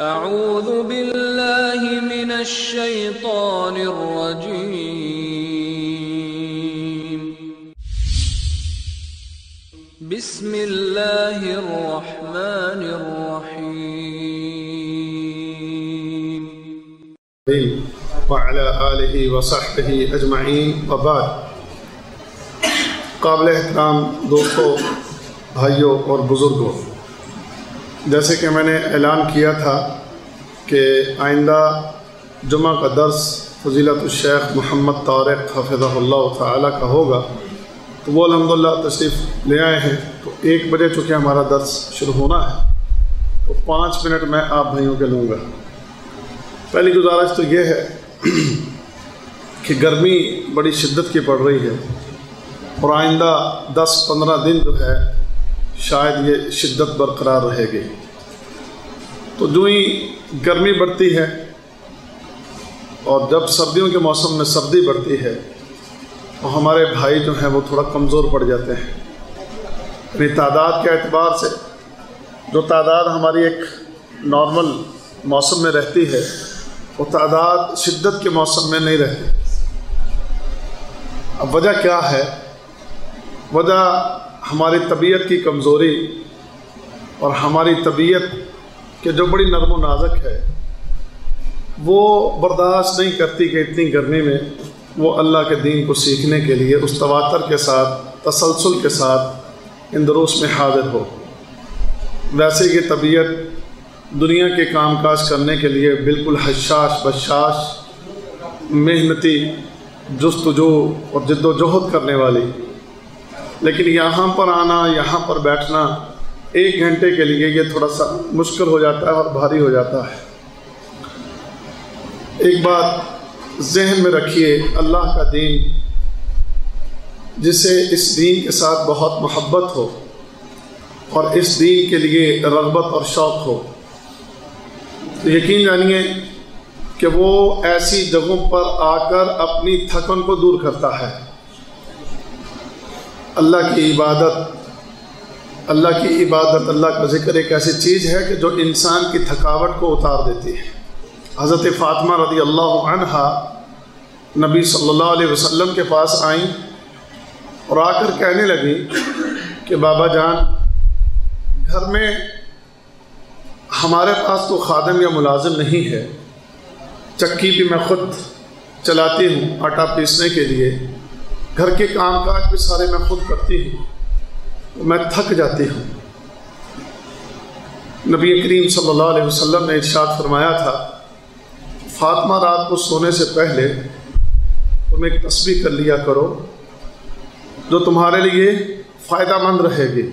اعوذ باللہ من الشیطان الرجیم بسم اللہ الرحمن الرحیم وعلى آلہ وصحبہ اجمعین وبعد۔ قابل احترام دوستوں، بھائیوں اور بزرگوں، جیسے کہ میں نے اعلان کیا تھا کہ آئندہ جمعہ کا درس فضیلت الشیخ محمد طارق حفظہ اللہ تعالی کا ہوگا، تو وہ الحمدللہ تشریف لے آئے ہیں۔ تو 1 بجے چونکہ ہمارا درس شروع ہونا ہے، تو 5 منٹ میں آپ بھائیوں کے لوں گا۔ پہلی گزارش تو یہ ہے کہ گرمی بڑی شدت کی پڑ رہی ہے، اور آئندہ 10-15 دن جو ہے شاید یہ شدت برقرار رہے گی۔ تو جو ہی گرمی بڑھتی ہے اور جب سردیوں کے موسم میں سردی بڑھتی ہے، تو ہمارے بھائی جو ہیں وہ تھوڑا کمزور پڑ جاتے ہیں۔ یعنی تعداد کے اعتبار سے جو تعداد ہماری ایک نارمل موسم میں رہتی ہے، وہ تعداد شدت کے موسم میں نہیں رہتی۔ اب وجہ کیا ہے؟ وجہ ہماری طبیعت کی کمزوری اور ہماری طبیعت کہ جو بڑی نرم و نازک ہے، وہ برداشت نہیں کرتی کہ اتنی گرمی میں وہ اللہ کے دین کو سیکھنے کے لیے اس تواتر کے ساتھ، تسلسل کے ساتھ ان دروس میں حاضر ہو۔ ویسے یہ طبیعت دنیا کے کام کاج کرنے کے لیے بالکل حشاش بشاش، محنتی، جستجو اور جد و جہد کرنے والی، لیکن یہاں پر آنا، یہاں پر بیٹھنا 1 گھنٹے کے لیے یہ تھوڑا سا مشکل ہو جاتا ہے اور بھاری ہو جاتا ہے۔ ایک بات ذہن میں رکھیے، اللہ کا دین، جسے اس دین کے ساتھ بہت محبت ہو اور اس دین کے لیے رغبت اور شوق ہو، تو یقین جانیے کہ وہ ایسی جگہوں پر آ کر اپنی تھکن کو دور کرتا ہے۔ اللہ کی عبادت، اللہ کا ذکر ایک ایسی چیز ہے کہ جو انسان کی تھکاوٹ کو اتار دیتی ہے۔ حضرت فاطمہ رضی اللہ عنہا نبی صلی اللہ علیہ وسلم کے پاس آئیں اور آ کر کہنے لگی کہ بابا جان، گھر میں ہمارے پاس تو خادم یا ملازم نہیں ہے، چکی بھی میں خود چلاتی ہوں آٹا پیسنے کے لیے، گھر کے کام کاج بھی سارے میں خود کرتی ہوں، میں تھک جاتی ہوں۔ نبی کریم صلی اللہ علیہ وسلم نے ارشاد فرمایا تھا، فاطمہ رات کو سونے سے پہلے تم ایک تسبیح کر لیا کرو جو تمہارے لیے فائدہ مند رہے گی۔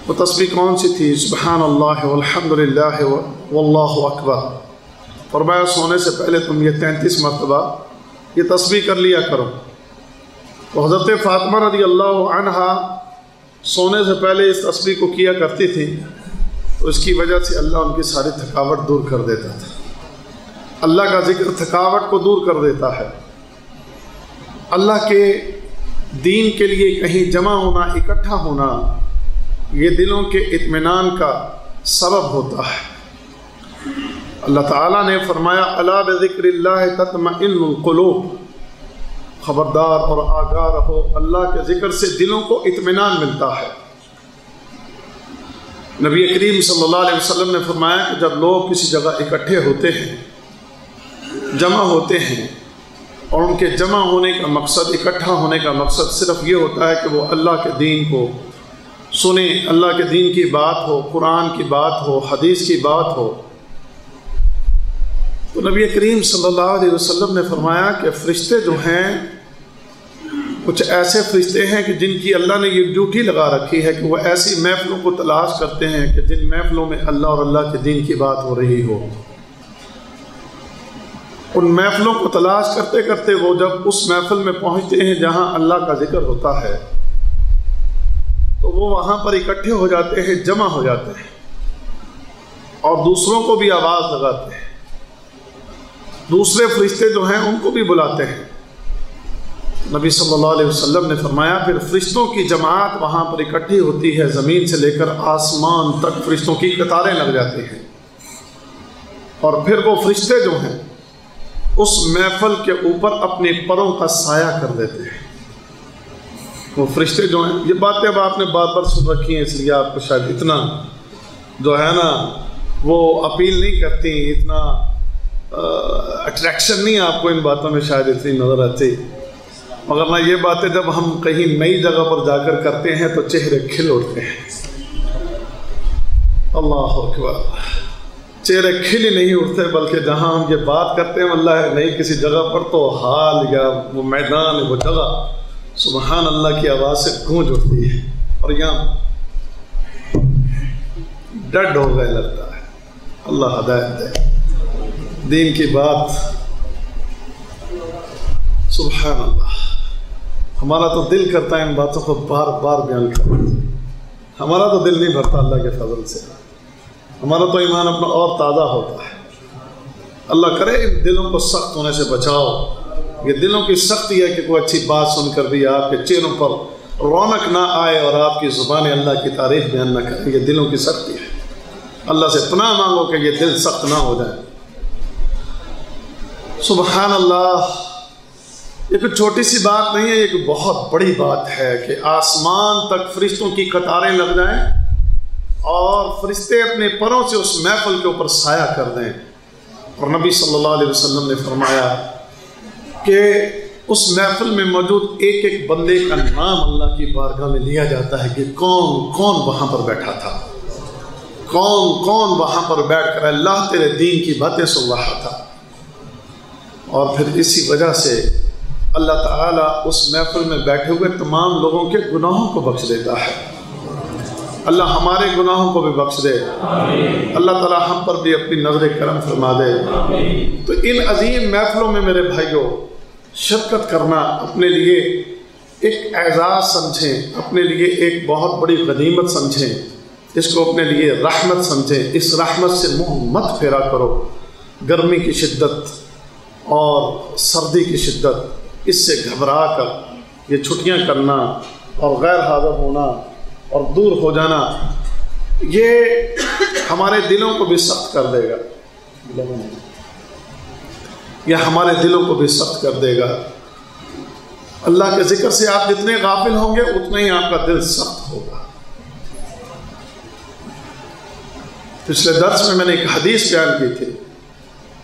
وہ تسبیح کون سی تھی؟ سبحان اللہ والحمد للہ واللہ اکبر۔ فرمایا سونے سے پہلے تم یہ 33 مرتبہ یہ تسبیح کر لیا کرو۔ تو حضرت فاطمہ رضی اللہ عنہا سونے سے پہلے اس تسبیح کو کیا کرتی تھی، تو اس کی وجہ سے اللہ ان کی ساری تھکاوٹ دور کر دیتا تھا۔ اللہ کا ذکر تھکاوٹ کو دور کر دیتا ہے۔ اللہ کے دین کے لیے کہیں جمع ہونا، اکٹھا ہونا، یہ دلوں کے اطمینان کا سبب ہوتا ہے۔ اللہ تعالیٰ نے فرمایا الا بذکر اللہ تطمئن القلوب، خبردار اور آگاہ رہو، اللہ کے ذکر سے دلوں کو اطمینان ملتا ہے۔ نبی کریم صلی اللہ علیہ وسلم نے فرمایا کہ جب لوگ کسی جگہ اکٹھے ہوتے ہیں، جمع ہوتے ہیں، اور ان کے جمع ہونے کا مقصد، اکٹھا ہونے کا مقصد صرف یہ ہوتا ہے کہ وہ اللہ کے دین کو سنیں، اللہ کے دین کی بات ہو، قرآن کی بات ہو، حدیث کی بات ہو، تو نبی کریم صلی اللہ علیہ وسلم نے فرمایا کہ فرشتے جو ہیں، کچھ ایسے فرشتے ہیں کہ جن کی اللہ نے یہ ڈیوٹی لگا رکھی ہے کہ وہ ایسی محفلوں کو تلاش کرتے ہیں کہ جن محفلوں میں اللہ اور اللہ کے دین کی بات ہو رہی ہو۔ ان محفلوں کو تلاش کرتے کرتے وہ جب اس محفل میں پہنچتے ہیں جہاں اللہ کا ذکر ہوتا ہے، تو وہ وہاں پر اکٹھے ہو جاتے ہیں، جمع ہو جاتے ہیں، اور دوسروں کو بھی آواز لگاتے ہیں، دوسرے فرشتے جو ہیں ان کو بھی بلاتے ہیں۔ نبی صلی اللہ علیہ وسلم نے فرمایا پھر فرشتوں کی جماعت وہاں پر اکٹھی ہوتی ہے، زمین سے لے کر آسمان تک فرشتوں کی قطاریں لگ جاتی ہیں۔ اور پھر وہ فرشتے جو ہیں اس محفل کے اوپر اپنے پروں کا سایہ کر دیتے ہیں. وہ فرشتے جو ہیں، یہ باتیں اب آپ نے بار بار سن رکھی ہیں، اس لیے آپ کو شاید اتنا جو ہے نا وہ اپیل نہیں کرتی، اتنا اٹریکشن نہیں آپ کو ان باتوں میں شاید اتنی نظر آتی. مگر نہ یہ باتیں جب ہم کہیں نئی جگہ پر جا کر کرتے ہیں تو چہرے کھل اٹھتے ہیں. اللہ اکبر. چہرے کھل ہی نہیں اٹھتے، بلکہ جہاں ہم یہ بات کرتے ہیں اللہ نئی کسی جگہ پر تو حال یا وہ میدان وہ جگہ سبحان اللہ کی آواز سے گونج اٹھتی ہے، اور یہاں ڈڈ ہو گئے لگتا ہے. اللہ ہدایت دے. دین کی بات سبحان اللہ. ہمارا تو دل کرتا ہے ان باتوں کو بار بار بیان کرنا، ہمارا تو دل نہیں بھرتا اللہ کے فضل سے. ہمارا تو ایمان اپنا اور تازہ ہوتا ہے. اللہ کرے ان دلوں کو سخت ہونے سے بچاؤ. یہ دلوں کی سختی ہے کہ کوئی اچھی بات سن کر بھی آپ کے چہروں پر رونق نہ آئے اور آپ کی زبانیں اللہ کی تعریف بیان نہ کریں. یہ دلوں کی سختی ہے. اللہ سے پناہ مانگو کہ یہ دل سخت نہ ہو جائے. سبحان اللہ. یہ کوئی چھوٹی سی بات نہیں ہے، یہ کوئی بہت بڑی بات ہے کہ آسمان تک فرشتوں کی قطاریں لگ جائیں اور فرشتے اپنے پروں سے اس محفل کے اوپر سایہ کر دیں. اور نبی صلی اللہ علیہ وسلم نے فرمایا کہ اس محفل میں موجود ایک ایک بندے کا نام اللہ کی بارگاہ میں لیا جاتا ہے کہ کون کون وہاں پر بیٹھا تھا، کون کون وہاں پر بیٹھ کر اللہ تیرے دین کی باتیں سن رہا تھا. اور پھر اسی وجہ سے اللہ تعالیٰ اس محفل میں بیٹھے ہوئے تمام لوگوں کے گناہوں کو بخش دیتا ہے. اللہ ہمارے گناہوں کو بھی بخش دے. اللہ تعالیٰ ہم پر بھی اپنی نظر کرم فرما دے. تو ان عظیم محفلوں میں میرے بھائیوں شرکت کرنا اپنے لیے ایک اعزاز سمجھیں، اپنے لیے ایک بہت بڑی غنیمت سمجھیں، اس کو اپنے لیے رحمت سمجھیں. اس رحمت سے منہ مت پھیرا کرو. گرمی کی شدت اور سردی کی شدت، اس سے گھبرا کر یہ چھٹیاں کرنا اور غیر حاضر ہونا اور دور ہو جانا، یہ ہمارے دلوں کو بھی سخت کر دے گا. یہ ہمارے دلوں کو بھی سخت کر دے گا. اللہ کے ذکر سے آپ جتنے غافل ہوں گے اتنا ہی آپ کا دل سخت ہوگا. پچھلے درس میں نے ایک حدیث بیان کی تھی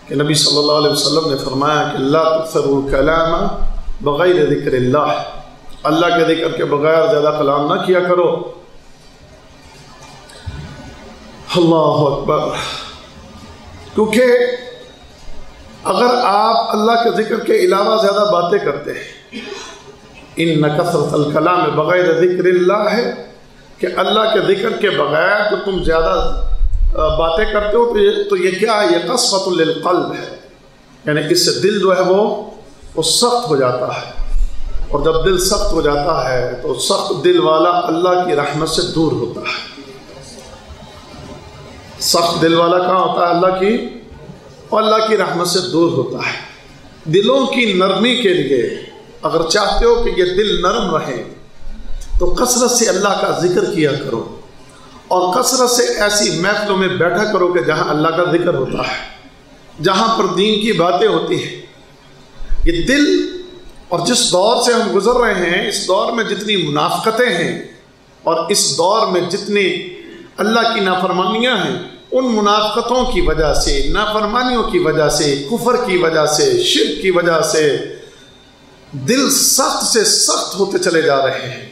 کہ نبی صلی اللہ علیہ وسلم نے فرمایا کہ لا تکثروا الکلام بغیر ذکر اللہ. اللہ کے ذکر کے بغیر زیادہ کلام نہ کیا کرو. اللہ اکبر. کیونکہ اگر آپ اللہ کے ذکر کے علاوہ زیادہ باتیں کرتے ہیں، ان کثرت الکلام بغیر ذکر اللہ ہے کہ اللہ کے ذکر کے بغیر جو تم زیادہ باتیں کرتے ہو تو یہ کیا ہے؟ یہ قسوۃ للقلب ہے. یعنی اس سے دل جو ہے وہ سخت ہو جاتا ہے. اور جب دل سخت ہو جاتا ہے تو سخت دل والا اللہ کی رحمت سے دور ہوتا ہے. سخت دل والا کہاں ہوتا ہے؟ اللہ کی، اور اللہ کی رحمت سے دور ہوتا ہے. دلوں کی نرمی کے لیے اگر چاہتے ہو کہ یہ دل نرم رہے تو کثرت سے اللہ کا ذکر کیا کرو، اور کثرت سے ایسی محفلوں میں بیٹھا کرو کہ جہاں اللہ کا ذکر ہوتا ہے، جہاں پر دین کی باتیں ہوتی ہیں. یہ دل، اور جس دور سے ہم گزر رہے ہیں اس دور میں جتنی منافقتیں ہیں اور اس دور میں جتنی اللہ کی نافرمانیاں ہیں، ان منافقتوں کی وجہ سے، نافرمانیوں کی وجہ سے، کفر کی وجہ سے، شرک کی وجہ سے دل سخت سے سخت ہوتے چلے جا رہے ہیں.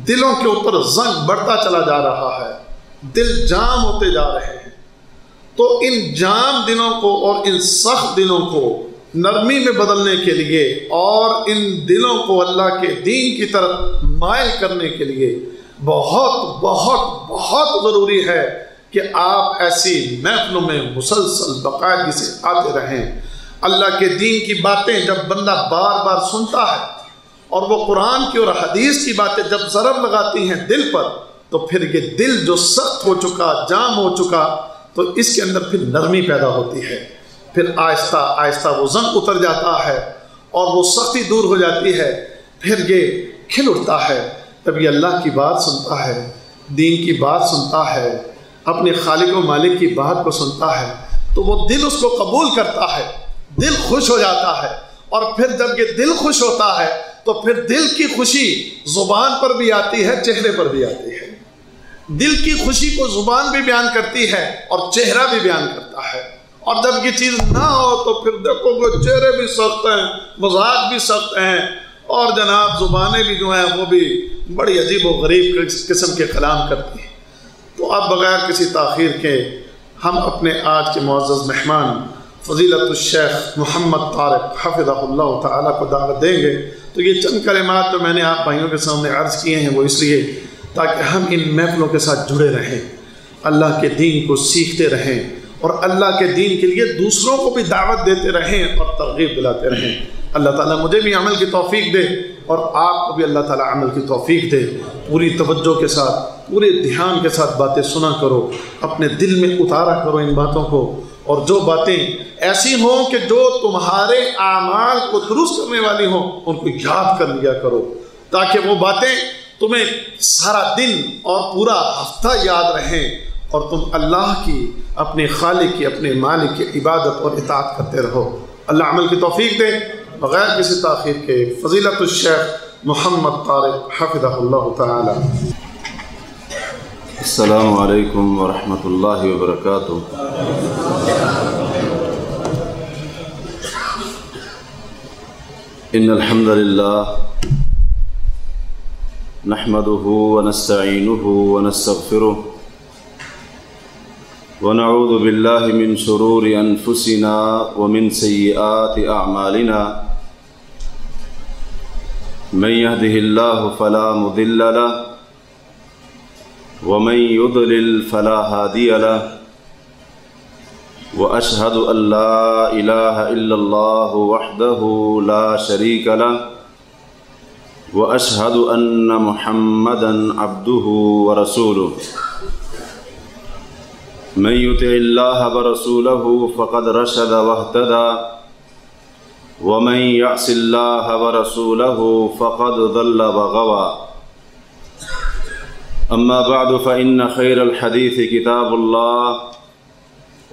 دلوں کے اوپر زنگ بڑھتا چلا جا رہا ہے. دل جام ہوتے جا رہے ہیں. تو ان جام دلوں کو اور ان سخت دلوں کو نرمی میں بدلنے کے لیے اور ان دلوں کو اللہ کے دین کی طرف مائل کرنے کے لیے بہت بہت بہت ضروری ہے کہ آپ ایسی محفلوں میں مسلسل باقاعدگی سے آتے رہیں. اللہ کے دین کی باتیں جب بندہ بار بار سنتا ہے اور وہ قرآن کی اور حدیث کی باتیں جب ضرب لگاتی ہیں دل پر، تو پھر یہ دل جو سخت ہو چکا، جام ہو چکا، تو اس کے اندر پھر نرمی پیدا ہوتی ہے. پھر آہستہ آہستہ وہ زنگ اتر جاتا ہے اور وہ سختی دور ہو جاتی ہے. پھر یہ کھل اٹھتا ہے. تب یہ اللہ کی بات سنتا ہے، دین کی بات سنتا ہے، اپنے خالق و مالک کی بات کو سنتا ہے، تو وہ دل اس کو قبول کرتا ہے، دل خوش ہو جاتا ہے، اور پھر جب یہ دل خوش ہوتا ہے تو پھر دل کی خوشی زبان پر بھی آتی ہے، چہرے پر بھی آتی ہے۔ دل کی خوشی کو زبان بھی بیان کرتی ہے اور چہرہ بھی بیان کرتا ہے، اور جب یہ چیز نہ ہو تو پھر دیکھو گے چہرے بھی سخت ہیں، مزاج بھی سخت ہیں، اور جناب زبانیں بھی جو ہیں وہ بھی بڑی عجیب و غریب قسم کے کلام کرتی ہیں۔ تو اب بغیر کسی تاخیر کے ہم اپنے آج کے معزز مہمان فضیلت الشیخ محمد طارق حفظہ اللہ تعالیٰ کو دعوت دیں گے۔ تو یہ چند کلمات جو میں نے آپ بھائیوں کے سامنے عرض کیے ہیں وہ اس لیے تاکہ ہم ان محفلوں کے ساتھ جڑے رہیں، اللہ کے دین کو سیکھتے رہیں، اور اللہ کے دین کے لیے دوسروں کو بھی دعوت دیتے رہیں اور ترغیب دلاتے رہیں۔ اللہ تعالیٰ مجھے بھی عمل کی توفیق دے اور آپ کو بھی اللہ تعالیٰ عمل کی توفیق دے۔ پوری توجہ کے ساتھ، پورے دھیان کے ساتھ باتیں سنا کرو، اپنے دل میں اتارا کرو ان باتوں کو، اور جو باتیں ایسی ہوں کہ جو تمہارے اعمال کو درست کرنے والی ہوں ان کو یاد کر لیا کرو، تاکہ وہ باتیں تمہیں سارا دن اور پورا ہفتہ یاد رہیں اور تم اللہ کی، اپنے خالق کی، اپنے مالک کی عبادت اور اطاعت کرتے رہو۔ اللہ عمل کی توفیق دے۔ بغیر کسی تاخیر کے فضیلت الشیخ محمد طارق حفظہ اللہ تعالی۔ السلام علیکم ورحمۃ اللہ وبرکاتہ۔ ان الحمد للہ نحمده ونستعینه ونستغفره ونعوذ باللہ من شرور انفسنا ومن سیئات اعمالنا، من يهده الله فلا مضل له ومن يضلل فلا هادي له، واشهد ان لا اله الا الله وحده لا شريك له، واشهد ان محمدا عبده ورسوله، من يطع الله ورسوله فقد رشد واهتدى، ومن يعص الله ورسوله فقد ضل وغوى، اما بعد فإن خير الحديث كتاب الله،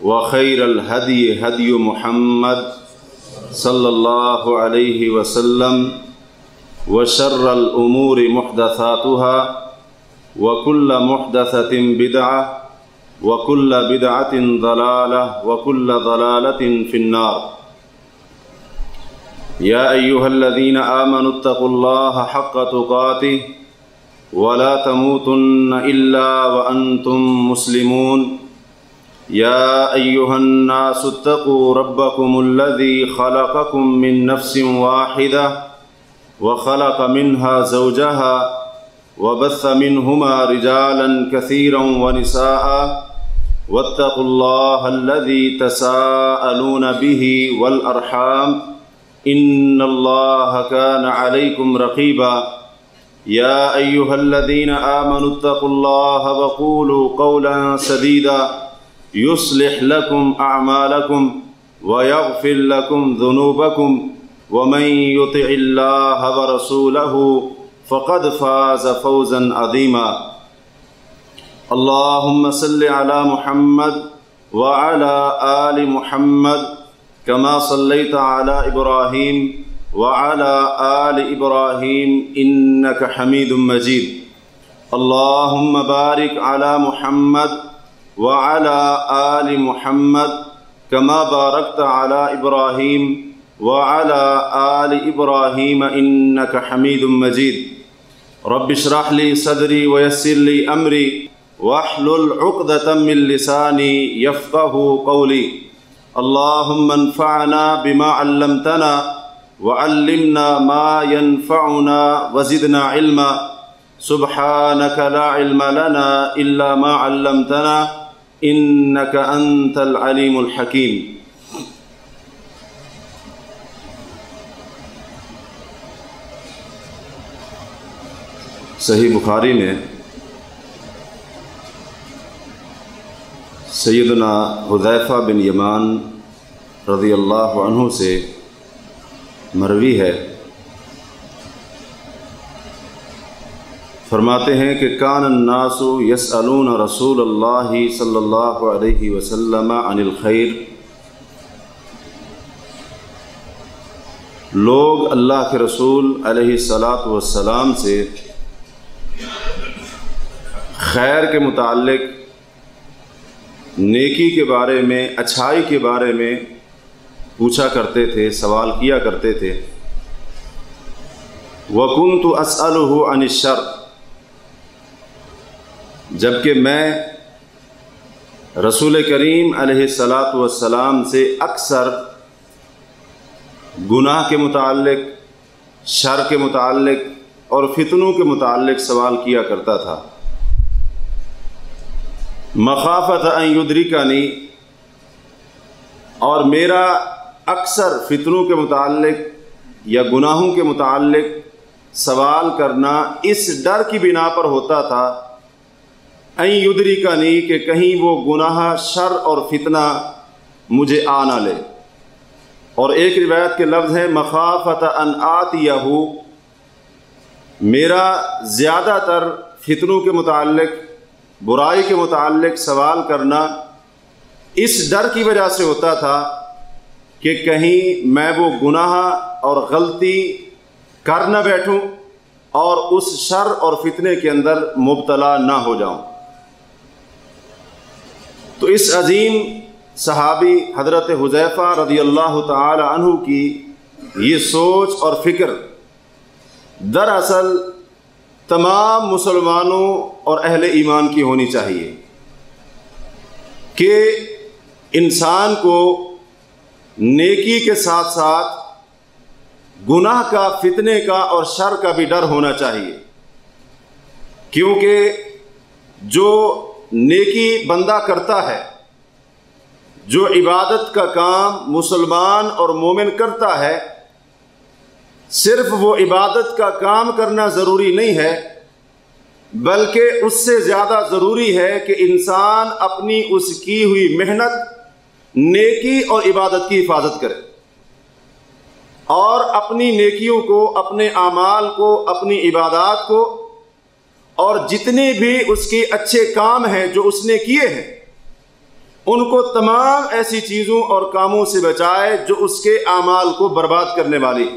وخير الهدي هدي محمد صلى الله عليه وسلم، وشر الأمور محدثاتها، وكل محدثة بدعة، وكل بدعة ضلالة، وكل ضلالة في النار۔ يا أيها الذين آمنوا اتقوا الله حق تقاته ولا تموتن إلا وأنتم مسلمون۔ يا أيها الناس اتقوا ربكم الذي خلقكم من نفس واحدة وخلق منها زوجها وبث منهما رجالا كثيرا ونساء، واتقوا الله الذي تساءلون به والأرحام إن الله كان عليكم رقيبا۔ يا أيها الذين آمنوا اتقوا الله وقولوا قولا سديدا يصلح لكم أعمالكم ويغفر لكم ذنوبكم، ومن يطع الله ورسوله فقد فاز فوزا عظيما۔ اللهم صل على محمد وعلى آل محمد كما صليت على إبراهيم وعلى آل إبراهيم إنك حميد مجيد۔ اللهم بارك على محمد وعلى آل محمد كما باركت على إبراهيم وعلى آل إبراهيم إنك حميد مجيد۔ رب اشرح لي صدري ويسر لي أمري واحلل عقدة من لساني يفقه قولي۔ اللهم انفعنا بما علمتنا وعلمنا ما ينفعنا وزدنا علما، سبحانك لا علم لنا إلا ما علمتنا إنك أنت العليم الحكيم۔ صحیح بخاری میں سیدنا حذیفہ بن یمان رضی اللہ عنہ سے مروی ہے، فرماتے ہیں کہ کان الناس یسألون رسول اللہ صلی اللہ علیہ وسلم عن الخیر لوگ اللہ کے رسول علیہ الصلاۃ والسلام سے خیر کے متعلق، نیکی کے بارے میں، اچھائی کے بارے میں پوچھا کرتے تھے، سوال کیا کرتے تھے۔ وَكُنْتُ أَسْأَلُهُ عَنِ الشَّرِّ، جبکہ میں رسول کریم علیہ الصلاۃ والسلام سے اکثر گناہ کے متعلق، شر کے متعلق اور فتنوں کے متعلق سوال کیا کرتا تھا۔ مخافت ان یدرکنی، اور میرا اکثر فتنوں کے متعلق یا گناہوں کے متعلق سوال کرنا اس ڈر کی بنا پر ہوتا تھا ان یدرکنی، کہ کہیں وہ گناہ، شر اور فتنہ مجھے آ نہ لے۔ اور ایک روایت کے لفظ ہیں مخافت ان آتیہ، میرا زیادہ تر فتنوں کے متعلق، برائی کے متعلق سوال کرنا اس ڈر کی وجہ سے ہوتا تھا کہ کہیں میں وہ گناہ اور غلطی کر نہ بیٹھوں اور اس شر اور فتنے کے اندر مبتلا نہ ہو جاؤں۔ تو اس عظیم صحابی حضرت حذیفہ رضی اللہ تعالی عنہ کی یہ سوچ اور فکر دراصل تمام مسلمانوں اور اہل ایمان کی ہونی چاہیے کہ انسان کو نیکی کے ساتھ ساتھ گناہ کا، فتنے کا اور شر کا بھی ڈر ہونا چاہیے، کیونکہ جو نیکی بندہ کرتا ہے، جو عبادت کا کام مسلمان اور مومن کرتا ہے، صرف وہ عبادت کا کام کرنا ضروری نہیں ہے، بلکہ اس سے زیادہ ضروری ہے کہ انسان اپنی اس کی ہوئی محنت، نیکی اور عبادت کی حفاظت کرے، اور اپنی نیکیوں کو، اپنے اعمال کو، اپنی عبادات کو اور جتنے بھی اس کے اچھے کام ہیں جو اس نے کیے ہیں، ان کو تمام ایسی چیزوں اور کاموں سے بچائے جو اس کے اعمال کو برباد کرنے والی۔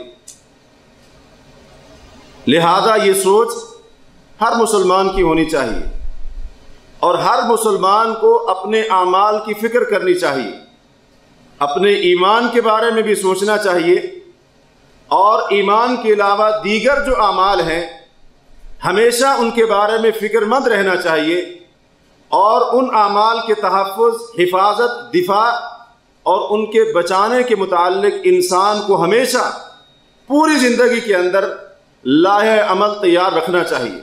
لہذا یہ سوچ ہر مسلمان کی ہونی چاہیے، اور ہر مسلمان کو اپنے اعمال کی فکر کرنی چاہیے، اپنے ایمان کے بارے میں بھی سوچنا چاہیے، اور ایمان کے علاوہ دیگر جو اعمال ہیں ہمیشہ ان کے بارے میں فکر مند رہنا چاہیے، اور ان اعمال کے تحفظ، حفاظت، دفاع اور ان کے بچانے کے متعلق انسان کو ہمیشہ پوری زندگی کے اندر لائحہ عمل تیار رکھنا چاہیے،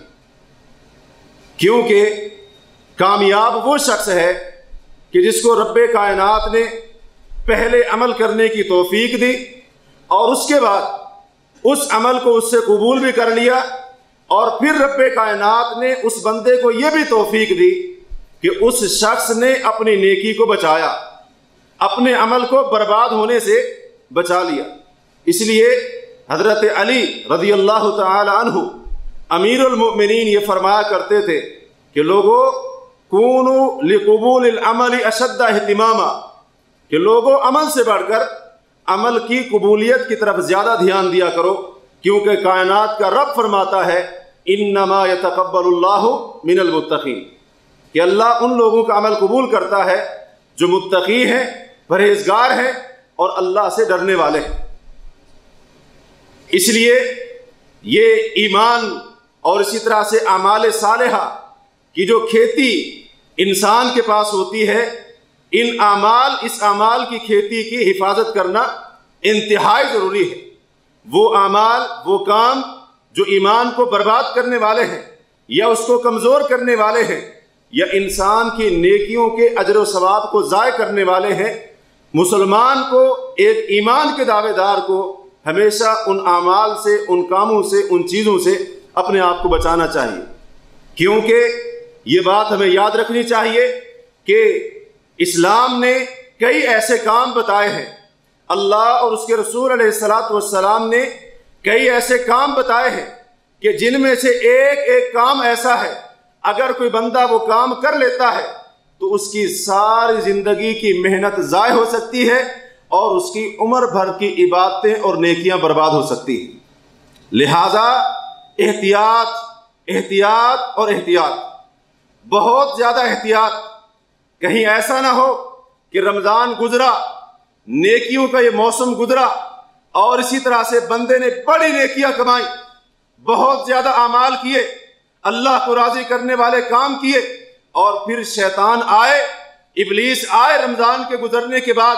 کیونکہ کامیاب وہ شخص ہے کہ جس کو رب کائنات نے پہلے عمل کرنے کی توفیق دی، اور اس کے بعد اس عمل کو اس سے قبول بھی کر لیا، اور پھر رب کائنات نے اس بندے کو یہ بھی توفیق دی کہ اس شخص نے اپنی نیکی کو بچایا، اپنے عمل کو برباد ہونے سے بچا لیا۔ اس لیے حضرت علی رضی اللہ تعالی عنہ امیر المؤمنین یہ فرمایا کرتے تھے کہ لوگوں کونوا لقبول العمل اشد اہتماما، کہ لوگوں عمل سے بڑھ کر عمل کی قبولیت کی طرف زیادہ دھیان دیا کرو، کیونکہ کائنات کا رب فرماتا ہے انما یتقبل اللہ من المتقین، کہ اللہ ان لوگوں کا عمل قبول کرتا ہے جو متقی ہیں، پرہیزگار ہیں اور اللہ سے ڈرنے والے ہیں۔ اس لیے یہ ایمان اور اسی طرح سے اعمال صالحہ کی جو کھیتی انسان کے پاس ہوتی ہے، اس اعمال کی کھیتی کی حفاظت کرنا انتہائی ضروری ہے۔ وہ اعمال، وہ کام جو ایمان کو برباد کرنے والے ہیں یا اس کو کمزور کرنے والے ہیں یا انسان کی نیکیوں کے اجر و ثواب کو ضائع کرنے والے ہیں، مسلمان کو، ایک ایمان کے دعوے دار کو ہمیشہ ان اعمال سے، ان کاموں سے، ان چیزوں سے اپنے آپ کو بچانا چاہیے، کیونکہ یہ بات ہمیں یاد رکھنی چاہیے کہ اسلام نے کئی ایسے کام بتائے ہیں، اللہ اور اس کے رسول علیہ الصلاۃ والسلام نے کئی ایسے کام بتائے ہیں کہ جن میں سے ایک کام ایسا ہے اگر کوئی بندہ وہ کام کر لیتا ہے تو اس کی ساری زندگی کی محنت ضائع ہو سکتی ہے، اور اس کی عمر بھر کی عبادتیں اور نیکیاں برباد ہو سکتی ہیں۔ لہذا احتیاط، احتیاط اور احتیاط، بہت زیادہ احتیاط۔ کہیں ایسا نہ ہو کہ رمضان گزرا، نیکیوں کا یہ موسم گزرا، اور اسی طرح سے بندے نے بڑی نیکیاں کمائی، بہت زیادہ اعمال کیے، اللہ کو راضی کرنے والے کام کیے، اور پھر شیطان آئے، ابلیس آئے رمضان کے گزرنے کے بعد،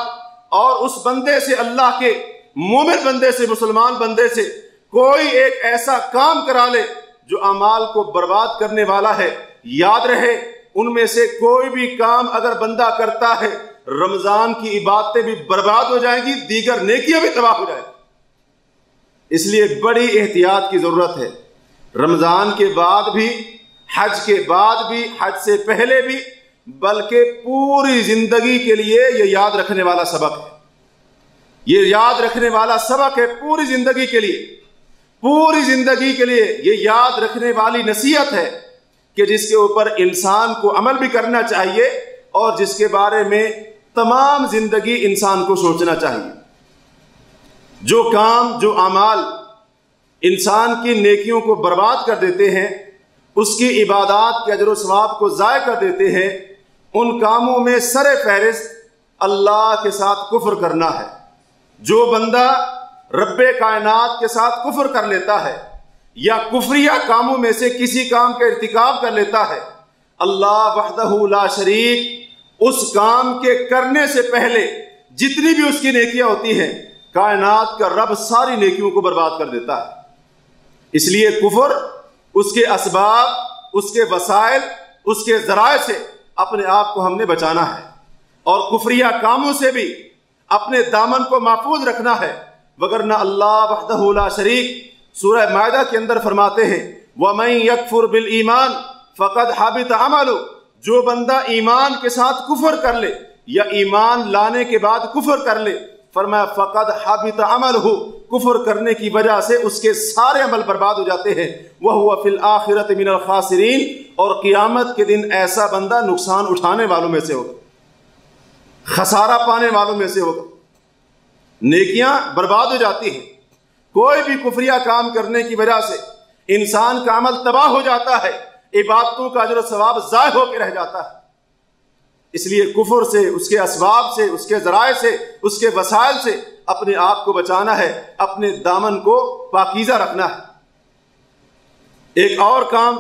اور اس بندے سے، اللہ کے مومن بندے سے، مسلمان بندے سے کوئی ایک ایسا کام کرا لے جو اعمال کو برباد کرنے والا ہے۔ یاد رہے، ان میں سے کوئی بھی کام اگر بندہ کرتا ہے، رمضان کی عبادتیں بھی برباد ہو جائیں گی، دیگر نیکیاں بھی تباہ ہو جائیں گی۔ اس لیے بڑی احتیاط کی ضرورت ہے۔ رمضان کے بعد بھی، حج کے بعد بھی، حج سے پہلے بھی، بلکہ پوری زندگی کے لیے یہ یاد رکھنے والا سبق ہے۔ یہ یاد رکھنے والا سبق ہے پوری زندگی کے لیے، پوری زندگی کے لیے یہ یاد رکھنے والی نصیحت ہے کہ جس کے اوپر انسان کو عمل بھی کرنا چاہیے، اور جس کے بارے میں تمام زندگی انسان کو سوچنا چاہیے۔ جو کام، جو اعمال انسان کی نیکیوں کو برباد کر دیتے ہیں، اس کی عبادات کے اجر و ثواب کو ضائع کر دیتے ہیں، ان کاموں میں سر فہرست اللہ کے ساتھ کفر کرنا ہے۔ جو بندہ رب کائنات کے ساتھ کفر کر لیتا ہے، یا کفریہ کاموں میں سے کسی کام کا ارتکاب کر لیتا ہے، اللہ وحدہ لا شریک اس کام کے کرنے سے پہلے جتنی بھی اس کی نیکیاں ہوتی ہیں، کائنات کا رب ساری نیکیوں کو برباد کر دیتا ہے۔ اس لیے کفر، اس کے اسباب، اس کے وسائل، اس کے ذرائع سے اپنے آپ کو ہم نے بچانا ہے، اور کفریہ کاموں سے بھی اپنے دامن کو محفوظ رکھنا ہے، وگرنہ اللہ وحدہ لا شریک سورہ مائدہ کے اندر فرماتے ہیں وَمَن يَكْفُرْ بِالْإِيمَانِ فَقَدْ حَبِطَ عَمَلُهُ، جو بندہ ایمان کے ساتھ کفر کر لے یا ایمان لانے کے بعد کفر کر لے، فرمایا فَقَدْ حَبِطَ عَمَلُهُ، کفر کرنے کی وجہ سے اس کے سارے عمل برباد ہو جاتے ہیں، وَهُوَ فِي الْآخِرَةِ مِنَ الْخَاسِرِينَ، اور قیامت کے دن ایسا بندہ نقصان اٹھانے والوں میں سے ہوگا، خسارہ پانے والوں میں سے ہوگا۔ نیکیاں برباد ہو جاتی ہیں، کوئی بھی کفریہ کام کرنے کی وجہ سے انسان کا عمل تباہ ہو جاتا ہے، عبادتوں کا اجر و ثواب ضائع ہو کے رہ جاتا ہے۔ اس لیے کفر سے، اس کے اسباب سے، اس کے ذرائع سے، اس کے وسائل سے اپنے آپ کو بچانا ہے، اپنے دامن کو پاکیزہ رکھنا ہے۔ ایک اور کام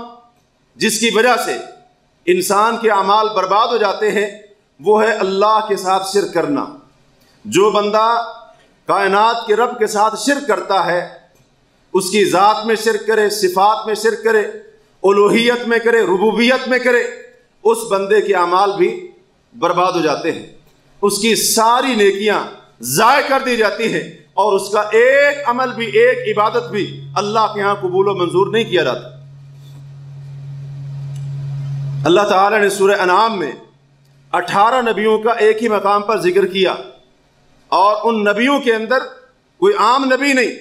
جس کی وجہ سے انسان کے اعمال برباد ہو جاتے ہیں، وہ ہے اللہ کے ساتھ شرک کرنا۔ جو بندہ کائنات کے رب کے ساتھ شرک کرتا ہے، اس کی ذات میں شرک کرے، صفات میں شرک کرے، الوہیت میں کرے، ربوبیت میں کرے، اس بندے کے اعمال بھی برباد ہو جاتے ہیں، اس کی ساری نیکیاں ضائع کر دی جاتی ہیں، اور اس کا ایک عمل بھی، ایک عبادت بھی اللہ کے ہاں قبول و منظور نہیں کیا جاتا۔ اللہ تعالیٰ نے سورہ انعام میں 18 نبیوں کا ایک ہی مقام پر ذکر کیا، اور ان نبیوں کے اندر کوئی عام نبی نہیں۔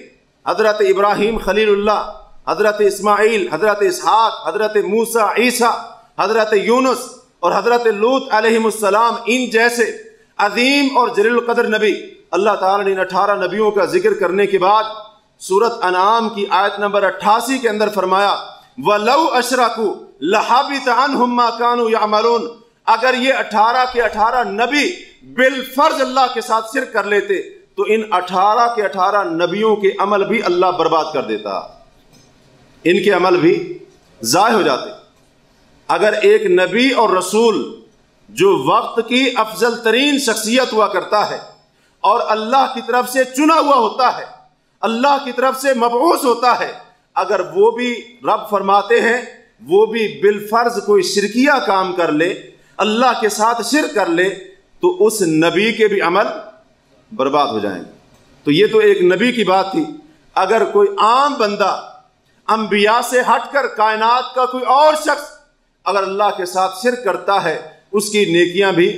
حضرت ابراہیم خلیل اللہ، حضرت اسماعیل، حضرت اسحاق، حضرت موسیٰ، عیسیٰ، حضرت یونس اور حضرت لوط علیہ السلام، ان جیسے عظیم اور جلیل القدر نبی اللہ تعالیٰ نے ان 18 نبیوں کا ذکر کرنے کے بعد سورۃ انعام کی آیت نمبر 88 کے اندر فرمایا وَلَوْ أَشْرَكُوا لَحَبِطَ عَنْهُمْ مَا كَانُوا يَعْمَلُونَ، اگر یہ 18 کے 18 نبی بالفرض اللہ کے ساتھ شرک کر لیتے تو ان 18 کے 18 نبیوں کے عمل بھی اللہ برباد کر دیتا، ان کے عمل بھی ضائع ہو جاتے۔ اگر ایک نبی اور رسول جو وقت کی افضل ترین شخصیت ہوا کرتا ہے اور اللہ کی طرف سے چنا ہوا ہوتا ہے، اللہ کی طرف سے مبعوث ہوتا ہے، اگر وہ بھی رب فرماتے ہیں وہ بھی بالفرض کوئی شرکیہ کام کر لے، اللہ کے ساتھ شرک کر لے، تو اس نبی کے بھی عمل برباد ہو جائیں گے۔ تو یہ تو ایک نبی کی بات تھی۔ اگر کوئی عام بندہ انبیاء سے ہٹ کر کائنات کا کوئی اور شخص اگر اللہ کے ساتھ شرک کرتا ہے، اس کی نیکیاں بھی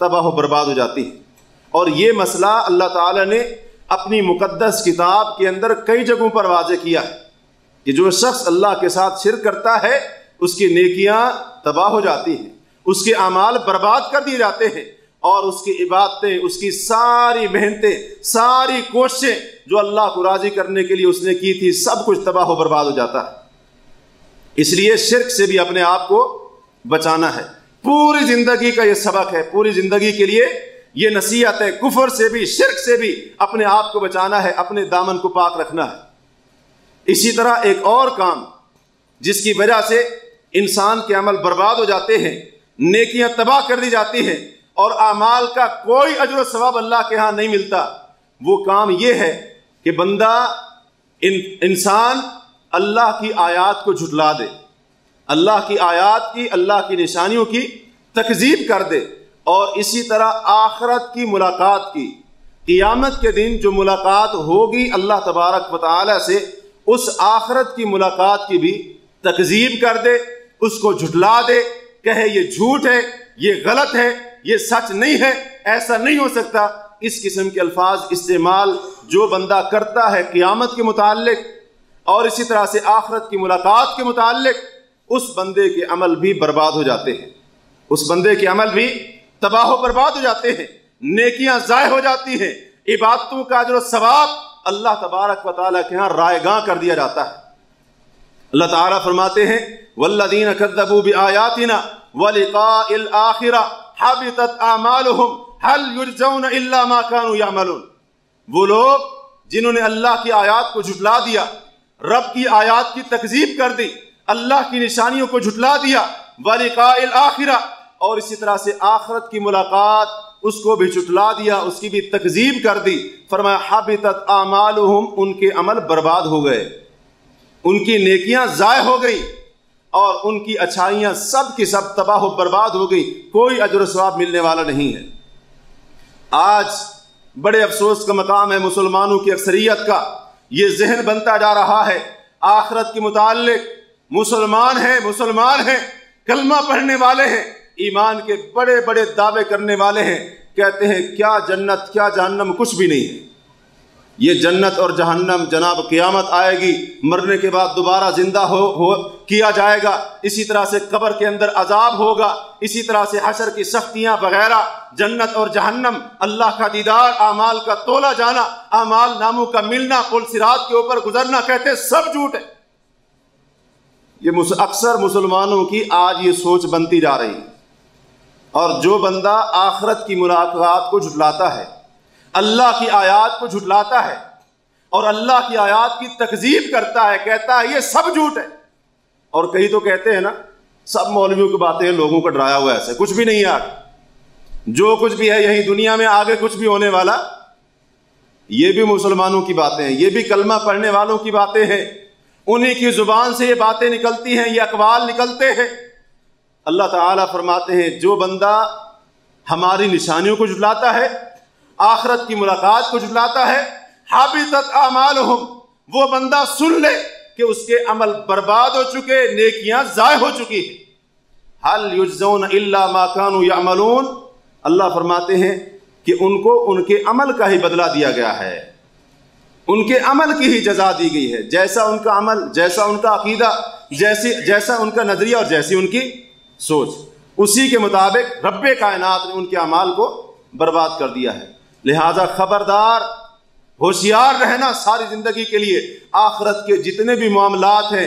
تباہ و برباد ہو جاتی ہیں۔ اور یہ مسئلہ اللہ تعالیٰ نے اپنی مقدس کتاب کے اندر کئی جگہوں پر واضح کیا ہے کہ جو شخص اللہ کے ساتھ شرک کرتا ہے اس کی نیکیاں تباہ ہو جاتی ہیں، اس کے اعمال برباد کر دیے جاتے ہیں، اور اس کی عبادتیں، اس کی ساری محنتیں، ساری کوششیں جو اللہ کو راضی کرنے کے لیے اس نے کی تھی، سب کچھ تباہ و برباد ہو جاتا ہے۔ اس لیے شرک سے بھی اپنے آپ کو بچانا ہے۔ پوری زندگی کا یہ سبق ہے، پوری زندگی کے لیے یہ نصیحت ہے، کفر سے بھی، شرک سے بھی اپنے آپ کو بچانا ہے، اپنے دامن کو پاک رکھنا ہے۔ اسی طرح ایک اور کام جس کی وجہ سے انسان کے عمل برباد ہو جاتے ہیں، نیکیاں تباہ کر دی جاتی ہیں اور اعمال کا کوئی اجر و ثواب اللہ کے ہاں نہیں ملتا، وہ کام یہ ہے کہ بندہ انسان اللہ کی آیات کو جھٹلا دے، اللہ کی آیات کی، اللہ کی نشانیوں کی تکذیب کر دے، اور اسی طرح آخرت کی ملاقات کی، قیامت کے دن جو ملاقات ہوگی اللہ تبارک و تعالی سے، اس آخرت کی ملاقات کی بھی تکذیب کر دے، اس کو جھٹلا دے، کہے یہ جھوٹ ہے، یہ غلط ہے، یہ سچ نہیں ہے، ایسا نہیں ہو سکتا۔ اس قسم کے الفاظ استعمال جو بندہ کرتا ہے قیامت کے متعلق اور اسی طرح سے آخرت کی ملاقات کے متعلق، اس بندے کے عمل بھی برباد ہو جاتے ہیں، اس بندے کے عمل بھی تباہ و برباد ہو جاتے ہیں، نیکیاں ضائع ہو جاتی ہیں، عبادتوں کا اجر و ثواب اللہ تبارک و تعالیٰ کے ہاں رائے گاں کر دیا جاتا ہے۔ اللہ تعالیٰ فرماتے ہیں والذین کذبوا بآیاتنا ولقاء الآخرہ حبطت اعمالہم هل یجزون الا ما كانوا یعملون، وہ لوگ جنہوں نے اللہ کی آیات کو جھٹلا دیا، رب کی آیات کی تکذیب کر دی، اللہ کی نشانیوں کو جھٹلا دیا، ولقاء الآخرہ، اور اسی طرح سے آخرت کی ملاقات اس کو بھی جھٹلا دیا، اس کی بھی تکذیب کر دی، فرمایا حبطت اعمالہم، ان کے عمل برباد ہو گئے، ان کی نیکیاں ضائع ہو گئی اور ان کی اچھائیاں سب کی سب تباہ و برباد ہو گئی، کوئی اجر و ثواب ملنے والا نہیں ہے۔ آج بڑے افسوس کا مقام ہے مسلمانوں کی اکثریت کا، یہ ذہن بنتا جا رہا ہے آخرت کے متعلق، مسلمان ہیں، کلمہ پڑھنے والے ہیں، ایمان کے بڑے بڑے دعوے کرنے والے ہیں، کہتے ہیں کیا جنت کیا جہنم، کچھ بھی نہیں ہے۔ یہ جنت اور جہنم جناب قیامت آئے گی، مرنے کے بعد دوبارہ زندہ کیا جائے گا، اسی طرح سے قبر کے اندر عذاب ہوگا، اسی طرح سے حشر کی سختیاں وغیرہ، جنت اور جہنم، اللہ کا دیدار، اعمال کا تولا جانا، اعمال ناموں کا ملنا، پل صراط کے اوپر گزرنا، کہتے سب جھوٹ ہے۔ یہ اکثر مسلمانوں کی آج یہ سوچ بنتی جا رہی ہے، اور جو بندہ آخرت کی ملاقات کو جھٹلاتا ہے، اللہ کی آیات کو جھٹلاتا ہے اور اللہ کی آیات کی تکذیب کرتا ہے، کہتا ہے یہ سب جھوٹ ہے، اور کئی تو کہتے ہیں نا سب مولویوں کی باتیں لوگوں کو ڈرایا ہوا ہے، ایسے کچھ بھی نہیں ہے، آگے جو کچھ بھی ہے یہی دنیا میں آگے کچھ بھی ہونے والا، یہ بھی مسلمانوں کی باتیں ہیں، یہ بھی کلمہ پڑھنے والوں کی باتیں ہیں، انہی کی زبان سے یہ باتیں نکلتی ہیں، یہ اقوال نکلتے ہیں۔ اللہ تعالیٰ فرماتے ہیں جو بندہ ہماری نشانیوں کو جھٹلاتا ہے، آخرت کی ملاقات کو جھٹلاتا ہے، حبطت اعمالہم، وہ بندہ سن لے کہ اس کے عمل برباد ہو چکے، نیکیاں ضائع ہو چکی ہیں۔ هل یجزون الا ما كانوا یعملون، اللہ فرماتے ہیں کہ ان کو ان کے عمل کا ہی بدلہ دیا گیا ہے، ان کے عمل کی ہی جزا دی گئی ہے، جیسا ان کا عمل، جیسا ان کا عقیدہ، جیسا ان کا نظریہ اور جیسی ان کی سوچ، اسی کے مطابق رب کائنات نے ان کے اعمال کو برباد کر دیا ہے۔ لہذا خبردار، ہوشیار رہنا ساری زندگی کے لیے، آخرت کے جتنے بھی معاملات ہیں،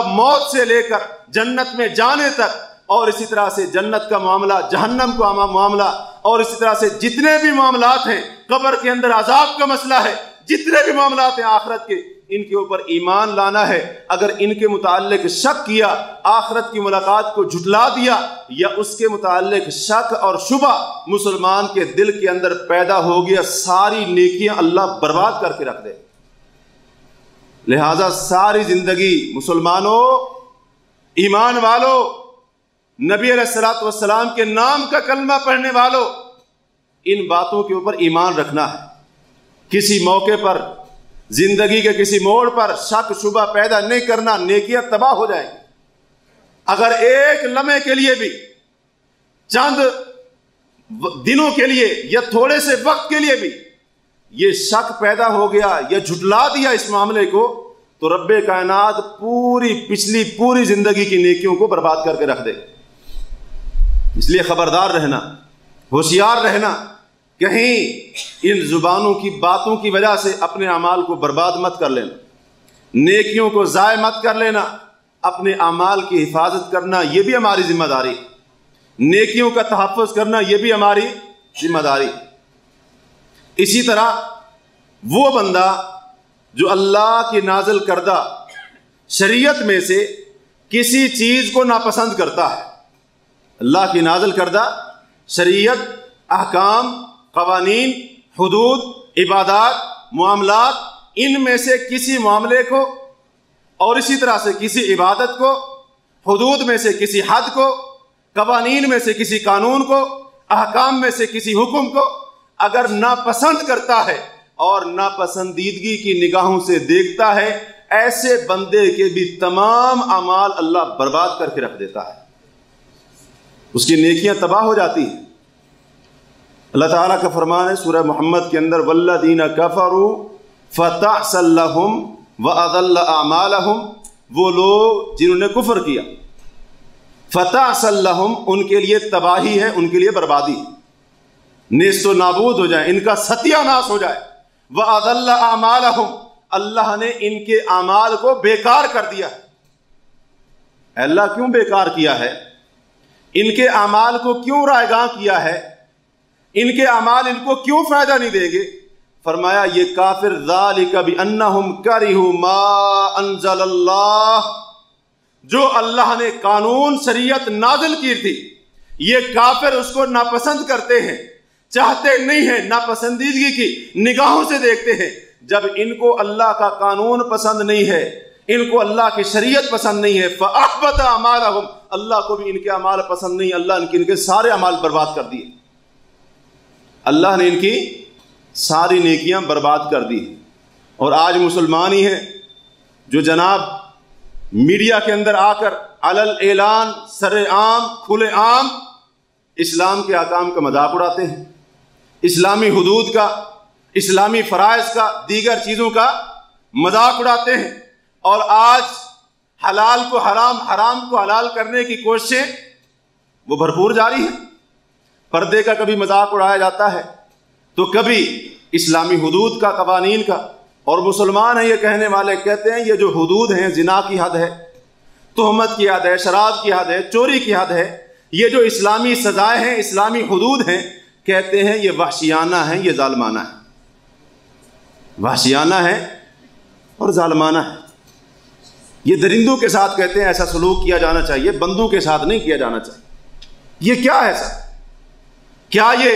موت سے لے کر جنت میں جانے تک، اور اسی طرح سے جنت کا معاملہ، جہنم کا معاملہ، اور اسی طرح سے جتنے بھی معاملات ہیں، قبر کے اندر عذاب کا مسئلہ ہے، جتنے بھی معاملات ہیں آخرت کے، ان کے اوپر ایمان لانا ہے۔ اگر ان کے متعلق شک کیا، آخرت کی ملاقات کو جھٹلا دیا، یا اس کے متعلق شک اور شبہ مسلمان کے دل کے اندر پیدا ہو گیا، ساری نیکیاں اللہ برباد کر کے رکھ دے۔ لہذا ساری زندگی مسلمانوں، ایمان والوں، نبی علیہ الصلوۃ والسلام کے نام کا کلمہ پڑھنے والوں، ان باتوں کے اوپر ایمان رکھنا ہے۔ کسی موقع پر، زندگی کے کسی موڑ پر شک شبہ پیدا نہیں کرنا، نیکیاں تباہ ہو جائیں گی۔ اگر ایک لمحے کے لیے بھی، چند دنوں کے لیے یا تھوڑے سے وقت کے لیے بھی یہ شک پیدا ہو گیا یا جھٹلا دیا اس معاملے کو، تو رب کائنات پوری زندگی کی نیکیوں کو برباد کر کے رکھ دے۔ اس لیے خبردار رہنا، ہوشیار رہنا، کہیں ان زبانوں کی باتوں کی وجہ سے اپنے اعمال کو برباد مت کر لینا، نیکیوں کو ضائع مت کر لینا، اپنے اعمال کی حفاظت کرنا یہ بھی ہماری ذمہ داری، نیکیوں کا تحفظ کرنا یہ بھی ہماری ذمہ داری۔ اسی طرح وہ بندہ جو اللہ کی نازل کردہ شریعت میں سے کسی چیز کو ناپسند کرتا ہے، اللہ کی نازل کردہ شریعت، احکام، قوانین، حدود، عبادات، معاملات، ان میں سے کسی معاملے کو اور اسی طرح سے کسی عبادت کو، حدود میں سے کسی حد کو، قوانین میں سے کسی قانون کو، احکام میں سے کسی حکم کو اگر ناپسند کرتا ہے اور ناپسندیدگی کی نگاہوں سے دیکھتا ہے، ایسے بندے کے بھی تمام اعمال اللہ برباد کر کے رکھ دیتا ہے، اس کی نیکیاں تباہ ہو جاتی ہیں۔ اللہ تعالیٰ کا فرمان ہے سورہ محمد کے اندر، والذین کفروا فتعسا لہم واضل اعمالہم، وہ لوگ جنہوں نے کفر کیا، فتعسا لہم، ان کے لیے تباہی ہے، ان کے لیے بربادی ہے، نیست و نابود ہو جائیں، ان کا ستیہ ناش ہو جائے، واضل اعمالہم، اللہ نے ان کے اعمال کو بیکار کر دیا ہے۔ اللہ کیوں بیکار کیا ہے؟ ان کے اعمال کو کیوں رائیگاں کیا ہے؟ ان کے اعمال ان کو کیوں فائدہ نہیں دیں گے؟ فرمایا یہ کافر ذالک بانہم کرہوا ما انزل اللہ، جو اللہ نے قانون شریعت نازل کی تھی یہ کافر اس کو ناپسند کرتے ہیں، چاہتے نہیں ہیں، ناپسندیدگی کی نگاہوں سے دیکھتے ہیں۔ جب ان کو اللہ کا قانون پسند نہیں ہے، ان کو اللہ کی شریعت پسند نہیں ہے، فأحبط اعمالہم، اللہ کو بھی ان کے اعمال پسند نہیں، اللہ ان کے سارے اعمال برباد کر دیے، اللہ نے ان کی ساری نیکیاں برباد کر دی۔ اور آج مسلمان ہی ہیں جو جناب میڈیا کے اندر آ کر علل اعلان سر عام کھلے عام اسلام کے احکام کا مذاق اڑاتے ہیں، اسلامی حدود کا، اسلامی فرائض کا، دیگر چیزوں کا مذاق اڑاتے ہیں، اور آج حلال کو حرام، حرام کو حلال کرنے کی کوششیں وہ بھرپور جاری ہیں۔ پردے کا کبھی مذاق اڑایا جاتا ہے تو کبھی اسلامی حدود کا، قوانین کا، اور مسلمان ہیں یہ کہنے والے کہتے ہیں یہ جو حدود ہیں، زنا کی حد ہے، تہمت کی حد ہے، شراب کی حد ہے، چوری کی حد ہے، یہ جو اسلامی سزائیں ہیں، اسلامی حدود ہیں، کہتے ہیں یہ وحشیانہ ہیں، یہ ظالمانہ ہے، وحشیانہ ہے اور ظالمانہ ہے۔ یہ درندوں کے ساتھ کہتے ہیں ایسا سلوک کیا جانا چاہیے، بندوں کے ساتھ نہیں کیا جانا چاہیے۔ یہ کیا ہے ایسا؟ کیا یہ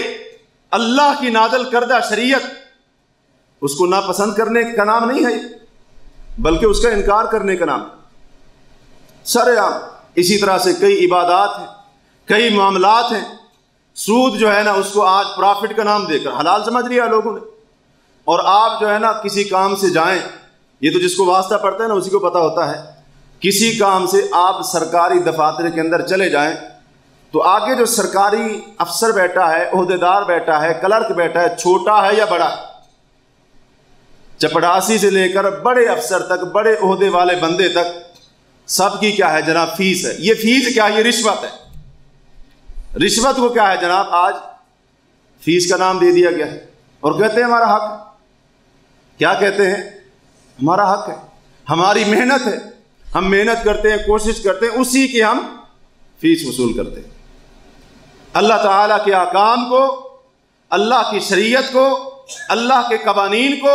اللہ کی نازل کردہ شریعت اس کو ناپسند کرنے کا نام نہیں ہے، بلکہ اس کا انکار کرنے کا نام سر عام۔ اسی طرح سے کئی عبادات ہیں، کئی معاملات ہیں، سود جو ہے نا اس کو آج پرافٹ کا نام دے کر حلال سمجھ لیا لوگوں نے، اور آپ جو ہے نا کسی کام سے جائیں، یہ تو جس کو واسطہ پڑتا ہے نا اسی کو پتہ ہوتا ہے، کسی کام سے آپ سرکاری دفاتر کے اندر چلے جائیں تو آگے جو سرکاری افسر بیٹھا ہے، عہدیدار بیٹھا ہے، کلرک بیٹھا ہے، چھوٹا ہے یا بڑا ہے، چپڑاسی سے لے کر بڑے افسر تک، بڑے عہدے والے بندے تک، سب کی کیا ہے جناب؟ فیس ہے۔ یہ فیس کیا ہے؟ یہ رشوت ہے۔ رشوت کو کیا ہے جناب؟ آج فیس کا نام دے دیا گیا ہے، اور کہتے ہیں ہمارا حق ہے۔ کیا کہتے ہیں؟ ہمارا حق ہے، ہماری محنت ہے، ہم محنت کرتے ہیں، کوشش کرتے ہیں، اسی کی ہم فیس وصول کرتے ہیں۔ اللہ تعالیٰ کے احکام کو، اللہ کی شریعت کو، اللہ کے قوانین کو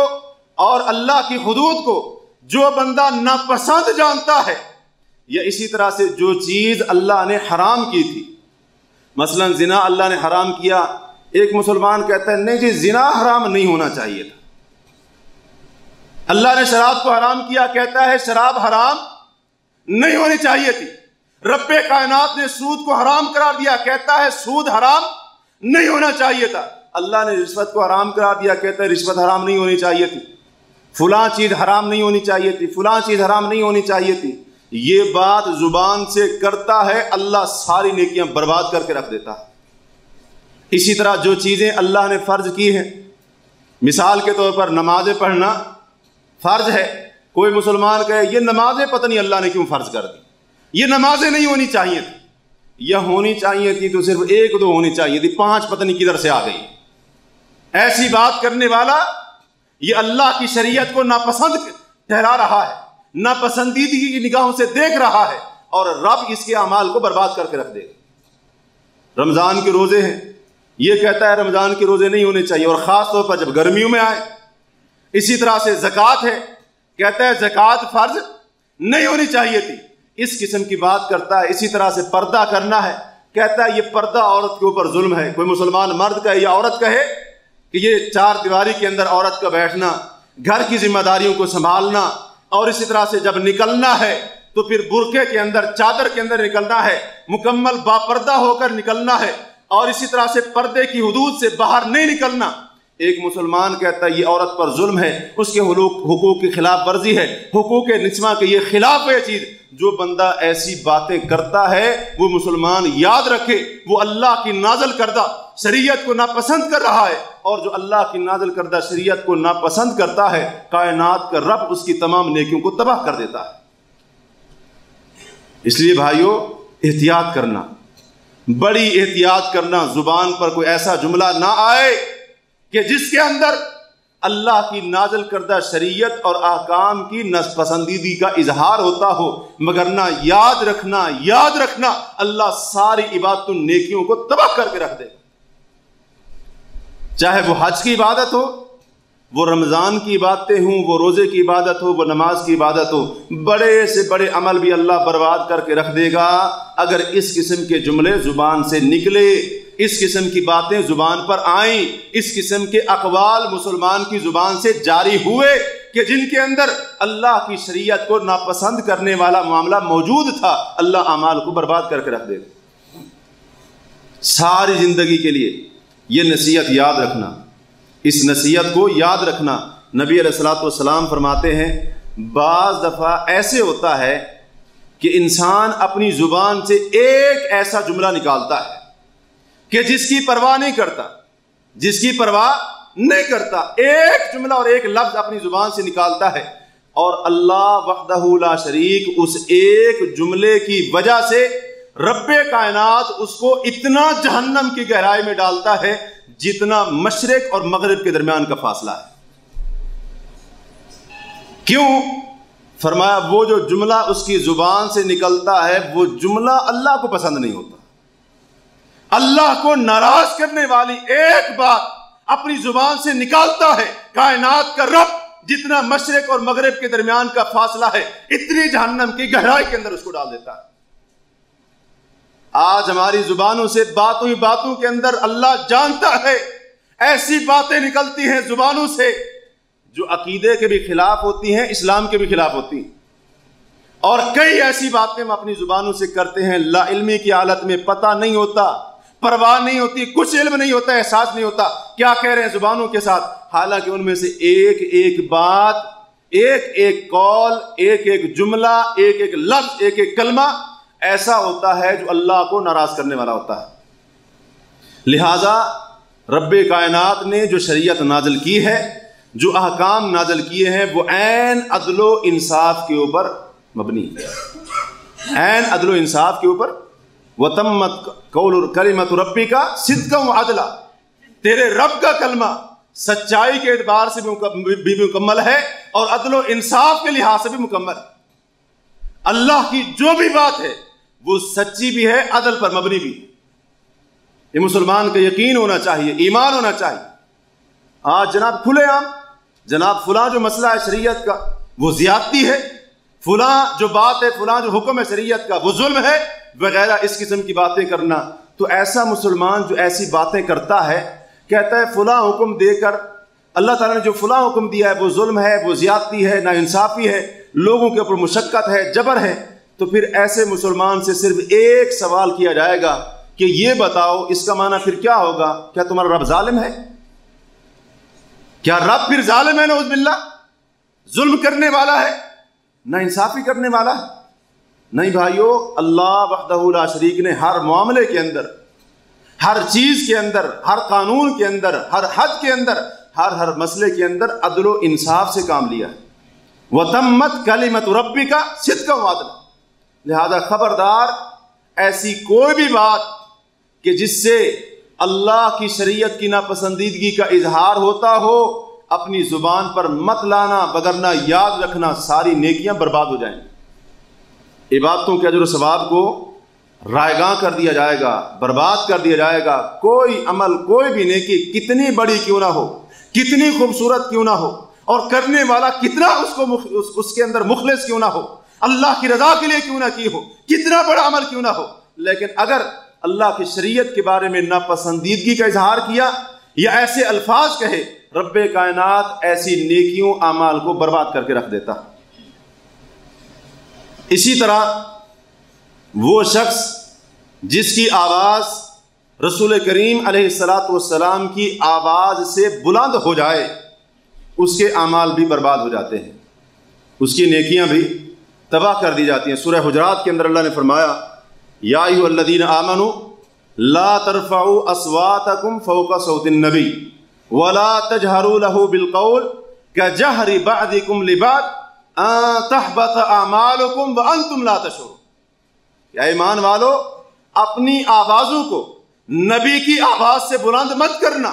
اور اللہ کی حدود کو جو بندہ ناپسند جانتا ہے، یا اسی طرح سے جو چیز اللہ نے حرام کی تھی، مثلا زنا اللہ نے حرام کیا، ایک مسلمان کہتا ہے نہیں جی زنا حرام نہیں ہونا چاہیے تھا۔ اللہ نے شراب کو حرام کیا، کہتا ہے شراب حرام نہیں ہونی چاہیے تھی۔ رب کائنات نے سود کو حرام قرار دیا، کہتا ہے سود حرام نہیں ہونا چاہیے تھا۔ اللہ نے رشوت کو حرام قرار دیا، کہتا ہے رشوت حرام نہیں ہونی چاہیے تھی۔ فلاں چیز حرام نہیں ہونی چاہیے تھی، فلاں چیز حرام نہیں ہونی چاہیے تھی۔ یہ بات زبان سے کرتا ہے، اللہ ساری نیکیاں برباد کر کے رکھ دیتا ہے۔ اسی طرح جو چیزیں اللہ نے فرض کی ہیں، مثال کے طور پر نمازیں پڑھنا فرض ہے، کوئی مسلمان کہے یہ نمازیں پتہ نہیں اللہ نے کیوں فرض کر دی، یہ نمازیں نہیں ہونی چاہیے تھی، یا ہونی چاہیے تھی تو صرف 1-2 ہونی چاہیے تھی، 5 پتہ نہیں کدھر سے آ گئی۔ ایسی بات کرنے والا یہ اللہ کی شریعت کو ناپسند ٹھہرا رہا ہے، ناپسندیدگی کی نگاہوں سے دیکھ رہا ہے، اور رب اس کے اعمال کو برباد کر کے رکھ دے گا۔ رمضان کے روزے ہیں، یہ کہتا ہے رمضان کے روزے نہیں ہونے چاہیے، اور خاص طور پر جب گرمیوں میں آئے۔ اسی طرح سے زکوٰۃ ہے، کہتا ہے زکوٰۃ فرض نہیں ہونی چاہیے تھی، اس قسم کی بات کرتا ہے۔ اسی طرح سے پردہ کرنا ہے، کہتا ہے یہ پردہ عورت کے اوپر ظلم ہے۔ کوئی مسلمان مرد کہے یا عورت کہے کہ یہ 4 دیواری کے اندر عورت کا بیٹھنا، گھر کی ذمہ داریوں کو سنبھالنا، اور اسی طرح سے جب نکلنا ہے تو پھر برقعے کے اندر، چادر کے اندر نکلنا ہے، مکمل باپردہ ہو کر نکلنا ہے، اور اسی طرح سے پردے کی حدود سے باہر نہیں نکلنا۔ ایک مسلمان کہتا ہے یہ عورت پر ظلم ہے، اس کے حقوق کی خلاف ورزی ہے، حقوق نسواں کے یہ خلاف ہے چیز۔ جو بندہ ایسی باتیں کرتا ہے وہ مسلمان یاد رکھے وہ اللہ کی نازل کردہ شریعت کو ناپسند کر رہا ہے، اور جو اللہ کی نازل کردہ شریعت کو ناپسند کرتا ہے، کائنات کا رب اس کی تمام نیکیوں کو تباہ کر دیتا ہے۔ اس لیے بھائیو احتیاط کرنا، بڑی احتیاط کرنا، زبان پر کوئی ایسا جملہ نہ آئے کہ جس کے اندر اللہ کی نازل کردہ شریعت اور احکام کی ناپسندیدگی کا اظہار ہوتا ہو، مگر نہ یاد رکھنا اللہ ساری عبادت نیکیوں کو تباہ کر کے رکھ دے گا۔ چاہے وہ حج کی عبادت ہو، وہ رمضان کی عبادتیں ہوں، وہ روزے کی عبادت ہو، وہ نماز کی عبادت ہو، بڑے سے بڑے عمل بھی اللہ برباد کر کے رکھ دے گا اگر اس قسم کے جملے زبان سے نکلے، اس قسم کی باتیں زبان پر آئیں، اس قسم کے اقوال مسلمان کی زبان سے جاری ہوئے کہ جن کے اندر اللہ کی شریعت کو ناپسند کرنے والا معاملہ موجود تھا، اللہ اعمال کو برباد کر کے رکھ دے گا۔ ساری زندگی کے لیے یہ نصیحت یاد رکھنا، اس نصیحت کو یاد رکھنا۔ نبی علیہ الصلوۃ والسلام فرماتے ہیں بعض دفعہ ایسے ہوتا ہے کہ انسان اپنی زبان سے ایک ایسا جملہ نکالتا ہے کہ جس کی پرواہ نہیں کرتا، ایک جملہ اور ایک لفظ اپنی زبان سے نکالتا ہے، اور اللہ وحدہ لا شریک اس ایک جملے کی وجہ سے رب کائنات اس کو اتنا جہنم کی گہرائی میں ڈالتا ہے جتنا مشرق اور مغرب کے درمیان کا فاصلہ ہے۔ کیوں؟ فرمایا وہ جو جملہ اس کی زبان سے نکلتا ہے وہ جملہ اللہ کو پسند نہیں ہوتا۔ اللہ کو ناراض کرنے والی ایک بات اپنی زبان سے نکالتا ہے، کائنات کا رب جتنا مشرق اور مغرب کے درمیان کا فاصلہ ہے اتنی جہنم کی گہرائی کے اندر اس کو ڈال دیتا ہے۔ آج ہماری زبانوں سے باتوں ہی باتوں کے اندر اللہ جانتا ہے ایسی باتیں نکلتی ہیں زبانوں سے جو عقیدے کے بھی خلاف ہوتی ہیں، اسلام کے بھی خلاف ہوتی ہیں، اور کئی ایسی باتیں ہم اپنی زبانوں سے کرتے ہیں لا علمی کی حالت میں، پتہ نہیں ہوتا، پرواہ نہیں ہوتی، کچھ علم نہیں ہوتا، احساس نہیں ہوتا کیا کہہ رہے ہیں زبانوں کے ساتھ، حالانکہ ان میں سے ایک ایک بات، ایک ایک قول، ایک ایک جملہ، ایک ایک لفظ، ایک ایک کلمہ ایسا ہوتا ہے جو اللہ کو ناراض کرنے والا ہوتا ہے۔ لہذا رب کائنات نے جو شریعت نازل کی ہے، جو احکام نازل کیے ہیں، وہ عین عدل و انصاف کے اوپر مبنی ہے، عین عدل و انصاف کے اوپر۔ وَتَمَّتْ کَلِمَتُ رَبِّكَ صِدْقًا وَعَدْلًا، تیرے رب کا کلمہ سچائی کے اعتبار سے بھی مکمل ہے اور عدل و انصاف کے لحاظ سے بھی مکمل ہے۔ اللہ کی جو بھی بات ہے وہ سچی بھی ہے، عدل پر مبنی بھی ہے۔ یہ مسلمان کا یقین ہونا چاہیے، ایمان ہونا چاہیے۔ آج جناب کھلے عام جناب فلاں جو مسئلہ ہے شریعت کا وہ زیادتی ہے، فلاں جو بات ہے، فلاں جو حکم ہے شریعت کا وہ ظلم ہے وغیرہ، اس قسم کی باتیں کرنا، تو ایسا مسلمان جو ایسی باتیں کرتا ہے کہتا ہے فلاں حکم دے کر اللہ تعالیٰ نے جو فلاں حکم دیا ہے وہ ظلم ہے، وہ زیادتی ہے، ناانصافی ہے، لوگوں کے اوپر مشقت ہے، جبر ہے، تو پھر ایسے مسلمان سے صرف ایک سوال کیا جائے گا کہ یہ بتاؤ اس کا معنی پھر کیا ہوگا؟ کیا تمہارا رب ظالم ہے؟ کیا رب پھر ظالم ہے؟ نعوذ باللہ، ظلم کرنے والا ہے، ناانصافی کرنے والا ہے؟ نہیں بھائیو، اللہ وحدہ لا شریک نے ہر معاملے کے اندر، ہر چیز کے اندر، ہر قانون کے اندر، ہر حد کے اندر، ہر مسئلے کے اندر عدل و انصاف سے کام لیا ہے۔ وَتَمَّتْ كَلِمَتُ رَبِّكَ صِدْقًا وَعَدْلًا، لہذا خبردار ایسی کوئی بھی بات کہ جس سے اللہ کی شریعت کی ناپسندیدگی کا اظہار ہوتا ہو اپنی زبان پر مت لانا، وگرنہ یاد رکھنا ساری نیکیاں برباد ہو جائیں گی۔ عبادتوں کے اجر و ثواب کو رائیگاں کر دیا جائے گا، برباد کر دیا جائے گا۔ کوئی عمل، کوئی بھی نیکی کتنی بڑی کیوں نہ ہو، کتنی خوبصورت کیوں نہ ہو، اور کرنے والا کتنا اس کے اندر مخلص کیوں نہ ہو، اللہ کی رضا کے لیے کیوں نہ کی ہو، کتنا بڑا عمل کیوں نہ ہو، لیکن اگر اللہ کی شریعت کے بارے میں ناپسندیدگی کا اظہار کیا یا ایسے الفاظ کہے، رب کائنات ایسی نیکیوں اعمال کو برباد کر کے رکھ دیتا۔ اسی طرح وہ شخص جس کی آواز رسول کریم علیہ السلام کی آواز سے بلند ہو جائے، اس کے اعمال بھی برباد ہو جاتے ہیں، اس کی نیکیاں بھی تباہ کر دی جاتی ہیں۔ سورہ حجرات کے اندر اللہ نے فرمایا یا ایھا الذین آمنوا لا ترفعوا اصواتکم فوق صوت النبی ولا تجہروا له بالقول کجہر بعضکم لبعض ان تحبط اعمالکم وانتم لا تشعرون۔ یا ایمان والو، اپنی آوازوں کو نبی کی آواز سے بلند مت کرنا،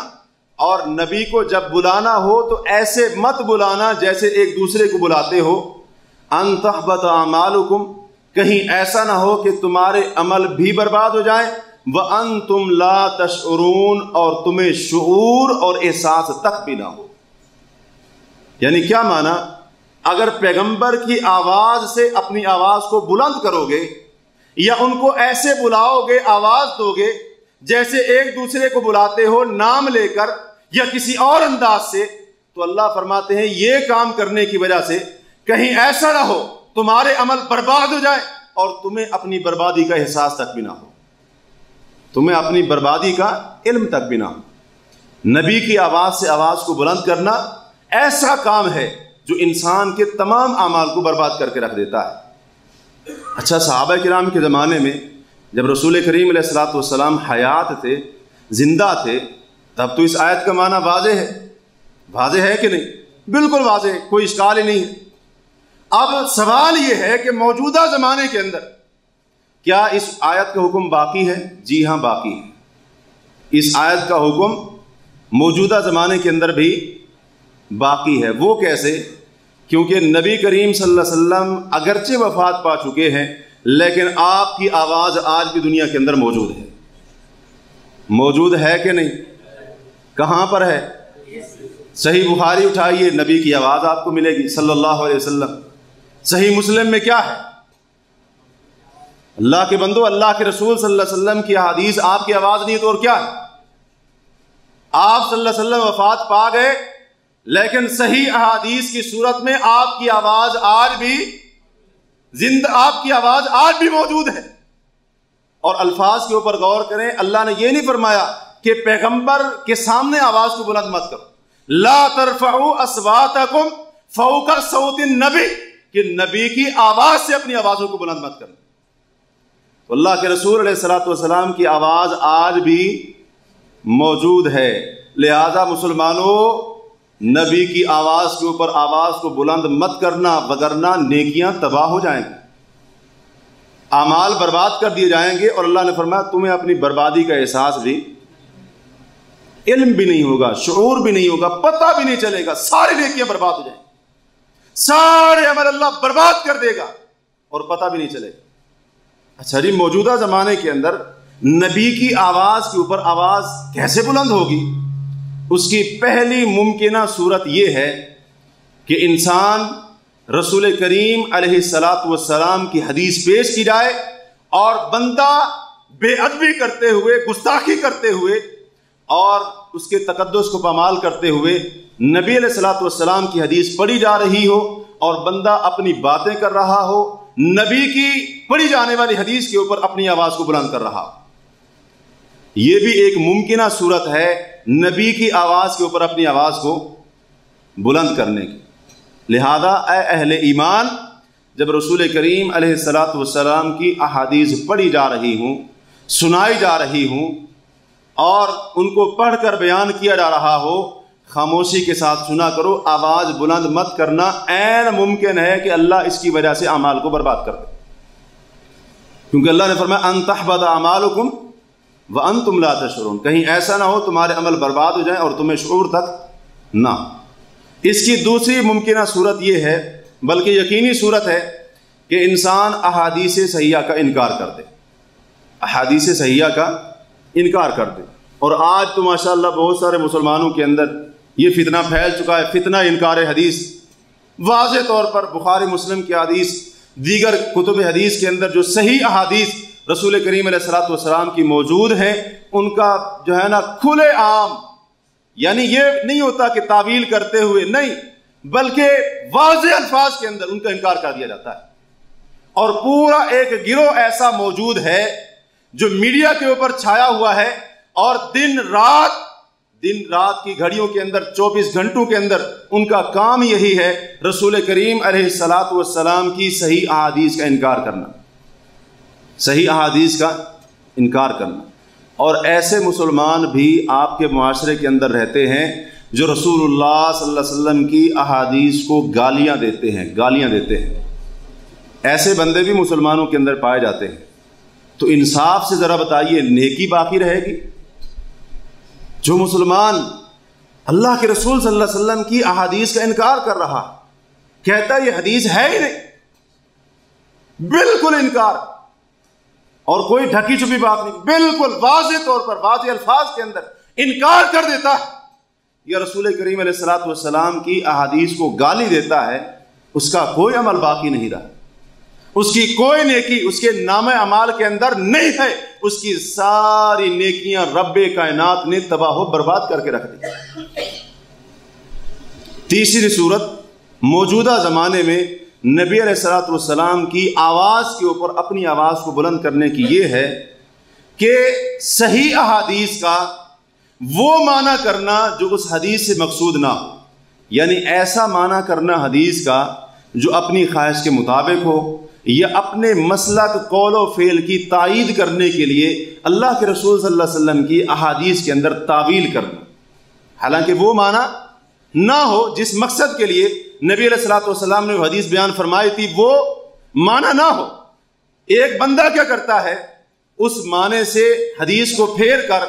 اور نبی کو جب بلانا ہو تو ایسے مت بلانا جیسے ایک دوسرے کو بلاتے ہو۔ ان تحبط اعمالکم، کہیں ایسا نہ ہو کہ تمہارے عمل بھی برباد ہو جائیں، وانتم لا تشعرون، اور تمہیں شعور اور احساس تک بھی نہ ہو۔ یعنی کیا معنی؟ اگر پیغمبر کی آواز سے اپنی آواز کو بلند کرو گے یا ان کو ایسے بلاؤ گے، آواز دو گے جیسے ایک دوسرے کو بلاتے ہو نام لے کر یا کسی اور انداز سے، تو اللہ فرماتے ہیں یہ کام کرنے کی وجہ سے کہیں ایسا نہ ہو تمہارے عمل برباد ہو جائے اور تمہیں اپنی بربادی کا احساس تک بھی نہ ہو، تمہیں اپنی بربادی کا علم تک بھی نہ ہو۔ نبی کی آواز سے آواز کو بلند کرنا ایسا کام ہے جو انسان کے تمام اعمال کو برباد کر کے رکھ دیتا ہے۔ اچھا، صحابہ کرام کے زمانے میں جب رسول کریم علیہ السلام حیات تھے، زندہ تھے، تب تو اس آیت کا معنی واضح ہے کہ نہیں؟ بالکل واضح ہے، کوئی اشکال ہی نہیں ہے۔ اب سوال یہ ہے کہ موجودہ زمانے کے اندر کیا اس آیت کا حکم باقی ہے؟ جی ہاں، باقی ہے۔ اس آیت کا حکم موجودہ زمانے کے اندر بھی باقی ہے۔ وہ کیسے؟ کیونکہ نبی کریم صلی اللہ علیہ وسلم اگرچہ وفات پا چکے ہیں، لیکن آپ کی آواز آج بھی دنیا کے اندر موجود ہے کہ نہیں؟ کہاں پر ہے؟ صحیح بخاری اٹھائیے، نبی کی آواز آپ کو ملے گی صلی اللہ علیہ وسلم۔ صحیح مسلم میں کیا ہے؟ اللہ کے بندو، اللہ کے رسول صلی اللہ علیہ وسلم کی احادیث آپ کی آواز نہیں ہے تو اور کیا ہے؟ آپ صلی اللہ علیہ وسلم وفات پا گئے، لیکن صحیح احادیث کی صورت میں آپ کی آواز آج بھی آپ کی آواز آج بھی موجود ہے۔ اور الفاظ کے اوپر غور کریں، اللہ نے یہ نہیں فرمایا کہ پیغمبر کے سامنے آواز کو بلند مت کرو، لا ترفعوا اصواتکم فوق صوت النبی، کہ نبی کی آواز سے اپنی آوازوں کو بلند مت کرنا۔ تو اللہ کے رسول علیہ السلام کی آواز آج بھی موجود ہے، لہذا مسلمانوں نبی کی آواز کے اوپر آواز کو بلند مت کرنا، وگرنہ نیکیاں تباہ ہو جائیں گی، اعمال برباد کر دیے جائیں گے، اور اللہ نے فرمایا تمہیں اپنی بربادی کا احساس بھی، علم بھی نہیں ہوگا، شعور بھی نہیں ہوگا، پتہ بھی نہیں چلے گا، ساری نیکیاں برباد ہو جائیں گی، سارے عمل اللہ برباد کر دے گا اور پتہ بھی نہیں چلے گا۔ اچھا جی، موجودہ زمانے کے اندر نبی کی آواز کے اوپر آواز کیسے بلند ہوگی؟ اس کی پہلی ممکنہ صورت یہ ہے کہ انسان رسول کریم علیہ السلام کی حدیث پیش کی جائے اور بندہ بے ادبی کرتے ہوئے، گستاخی کرتے ہوئے اور اس کے تقدس کو پامال کرتے ہوئے نبی علیہ السلام کی حدیث پڑھی جا رہی ہو اور بندہ اپنی باتیں کر رہا ہو، نبی کی پڑھی جانے والی حدیث کے اوپر اپنی آواز کو بلند کر رہا ہو۔ یہ بھی ایک ممکنہ صورت ہے نبی کی آواز کے اوپر اپنی آواز کو بلند کرنے کی۔ لہذا اے اہل ایمان، جب رسول کریم علیہ السلام کی احادیث پڑھی جا رہی ہوں، سنائی جا رہی ہوں اور ان کو پڑھ کر بیان کیا جا رہا ہو، خاموشی کے ساتھ سنا کرو، آواز بلند مت کرنا، عین ممکن ہے کہ اللہ اس کی وجہ سے اعمال کو برباد کر دے، کیونکہ اللہ نے فرمایا ان تحبط اعمالکم وانتم لا تشعرون، کہیں ایسا نہ ہو تمہارے عمل برباد ہو جائیں اور تمہیں شعور تک نہ۔ اس کی دوسری ممکنہ صورت یہ ہے، بلکہ یقینی صورت ہے، کہ انسان احادیث صحیحہ کا انکار کر دے، احادیث صحیحہ کا انکار کر دے۔ اور آج تو ماشاءاللہ بہت سارے مسلمانوں کے اندر یہ فتنہ پھیل چکا ہے، فتنہ انکار حدیث۔ واضح طور پر بخاری مسلم کی حدیث، دیگر کتب حدیث کے اندر جو صحیح احادیث رسول کریم علیہ الصلوۃ والسلام کی موجود ہیں، ان کا جو ہے نا کھلے عام، یعنی یہ نہیں ہوتا کہ تعویل کرتے ہوئے، نہیں، بلکہ واضح الفاظ کے اندر ان کا انکار کر دیا جاتا ہے۔ اور پورا ایک گروہ ایسا موجود ہے جو میڈیا کے اوپر چھایا ہوا ہے، اور دن رات کی گھڑیوں کے اندر 24 گھنٹوں کے اندر ان کا کام یہی ہے، رسول کریم علیہ الصلوۃ والسلام کی صحیح احادیث کا انکار کرنا، صحیح احادیث کا انکار کرنا۔ اور ایسے مسلمان بھی آپ کے معاشرے کے اندر رہتے ہیں جو رسول اللہ صلی اللہ علیہ وسلم کی احادیث کو گالیاں دیتے ہیں۔ ایسے بندے بھی مسلمانوں کے اندر پائے جاتے ہیں۔ تو انصاف سے ذرا بتائیے، نیکی باقی رہے گی؟ جو مسلمان اللہ کے رسول صلی اللہ علیہ وسلم کی احادیث کا انکار کر رہا، کہتا ہے یہ حدیث ہے ہی نہیں، بالکل انکار، اور کوئی ڈھکی چھپی بات نہیں، بالکل واضح طور پر واضح الفاظ کے اندر انکار کر دیتا ہے، یا رسول کریم علیہ الصلوۃ والسلام کی احادیث کو گالی دیتا ہے، اس کا کوئی عمل باقی نہیں رہا، اس کی کوئی نیکی اس کے نام اعمال کے اندر نہیں ہے، اس کی ساری نیکیاں رب کائنات نے تباہ و برباد کر کے رکھ دی۔ تیسری صورت، موجودہ زمانے میں نبی علیہ الصلوۃ والسلام کی آواز کے اوپر اپنی آواز کو بلند کرنے کی یہ ہے کہ صحیح احادیث کا وہ معنی کرنا جو اس حدیث سے مقصود نہ ہو، یعنی ایسا معنی کرنا حدیث کا جو اپنی خواہش کے مطابق ہو، یا اپنے مسلک قول و فعل کی تائید کرنے کے لیے اللہ کے رسول صلی اللہ علیہ وسلم کی احادیث کے اندر تعویل کرنا، حالانکہ وہ معنی نہ ہو جس مقصد کے لیے نبی علیہ الصلوۃ والسلام نے وہ حدیث بیان فرمائی تھی، وہ معنی نہ ہو۔ ایک بندہ کیا کرتا ہے، اس معنی سے حدیث کو پھیر کر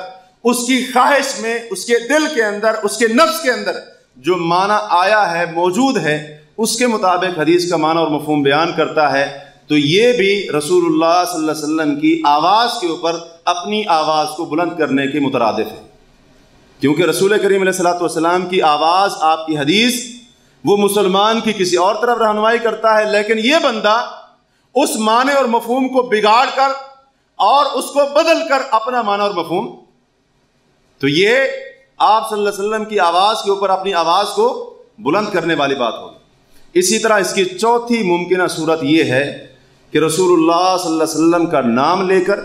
اس کی خواہش میں، اس کے دل کے اندر، اس کے نفس کے اندر جو معنی آیا ہے، موجود ہے، اس کے مطابق حدیث کا معنی اور مفہوم بیان کرتا ہے۔ تو یہ بھی رسول اللہ صلی اللہ علیہ وسلم کی آواز کے اوپر اپنی آواز کو بلند کرنے کے مترادف ہے، کیونکہ رسول کریم علیہ الصلوۃ والسلام کی آواز، آپ کی حدیث، وہ مسلمان کی کسی اور طرف رہنمائی کرتا ہے، لیکن یہ بندہ اس معنی اور مفہوم کو بگاڑ کر اور اس کو بدل کر اپنا معنی اور مفہوم، تو یہ آپ صلی اللہ علیہ وسلم کی آواز کے اوپر اپنی آواز کو بلند کرنے والی بات ہوگی۔ اسی طرح اس کی چوتھی ممکنہ صورت یہ ہے کہ رسول اللہ صلی اللہ علیہ وسلم کا نام لے کر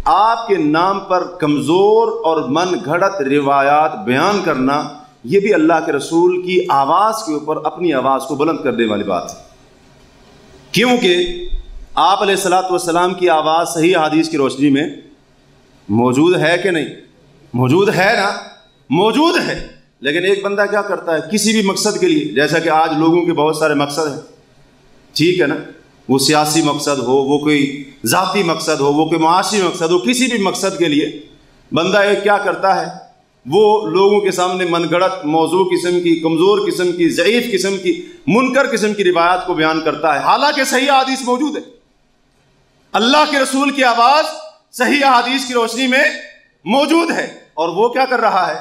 آپ کے نام پر کمزور اور من گھڑت روایات بیان کرنا، یہ بھی اللہ کے رسول کی آواز کے اوپر اپنی آواز کو بلند کرنے والی بات ہے، کیونکہ آپ علیہ الصلوۃ والسلام کی آواز صحیح حدیث کی روشنی میں موجود ہے کہ نہیں؟ موجود ہے نا، موجود ہے۔ لیکن ایک بندہ کیا کرتا ہے، کسی بھی مقصد کے لیے، جیسا کہ آج لوگوں کے بہت سارے مقصد ہیں، ٹھیک ہے نا، وہ سیاسی مقصد ہو، وہ کوئی ذاتی مقصد ہو، وہ کوئی معاشی مقصد ہو، کسی بھی مقصد کے لیے بندہ ایک کیا کرتا ہے، وہ لوگوں کے سامنے من گھڑت موضوع قسم کی، کمزور قسم کی، ضعیف قسم کی، منکر قسم کی روایات کو بیان کرتا ہے، حالانکہ صحیح حدیث موجود ہے۔ اللہ کے رسول کی آواز صحیح حدیث کی روشنی میں موجود ہے، اور وہ کیا کر رہا ہے،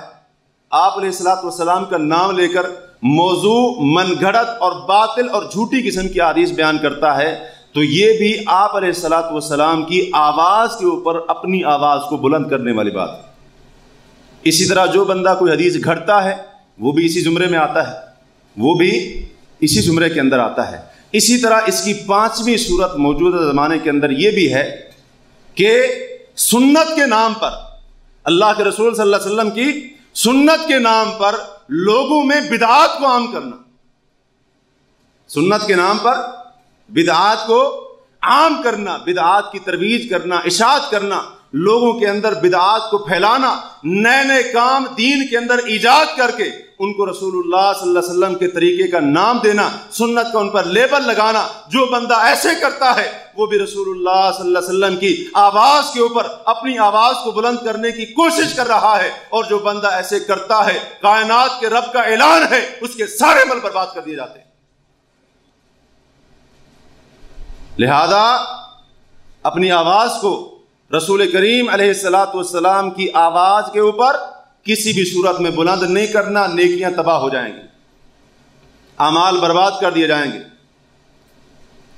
آپ علیہ الصلوۃ والسلام کا نام لے کر موضوع من گھڑت اور باطل اور جھوٹی قسم کی حدیث بیان کرتا ہے۔ تو یہ بھی آپ علیہ الصلوۃ والسلام کی آواز کے اوپر اپنی آواز کو بلند کرنے والی بات ہے۔ اسی طرح جو بندہ کوئی حدیث گھڑتا ہے، وہ بھی اسی زمرے میں آتا ہے، وہ بھی اسی زمرے کے اندر آتا ہے۔ اسی طرح اس کی پانچویں صورت موجودہ زمانے کے اندر یہ بھی ہے کہ سنت کے نام پر، اللہ کے رسول صلی اللہ علیہ وسلم کی سنت کے نام پر لوگوں میں بدعات کو عام کرنا، سنت کے نام پر بدعات کو عام کرنا، بدعات کی ترویج کرنا، اشاعت کرنا، لوگوں کے اندر بدعات کو پھیلانا، نئے نئے کام دین کے اندر ایجاد کر کے ان کو رسول اللہ صلی اللہ علیہ وسلم کے طریقے کا نام دینا، سنت کا ان پر لیبل لگانا، جو بندہ ایسے کرتا ہے وہ بھی رسول اللہ صلی اللہ علیہ وسلم کی آواز کے اوپر اپنی آواز کو بلند کرنے کی کوشش کر رہا ہے، اور جو بندہ ایسے کرتا ہے کائنات کے رب کا اعلان ہے اس کے سارے عمل برباد کر دیے جاتے ہیں۔ لہذا اپنی آواز کو رسول کریم علیہ السلام کی آواز کے اوپر کسی بھی صورت میں بلند نہیں کرنا، نیکیاں تباہ ہو جائیں گی، اعمال برباد کر دیے جائیں گے،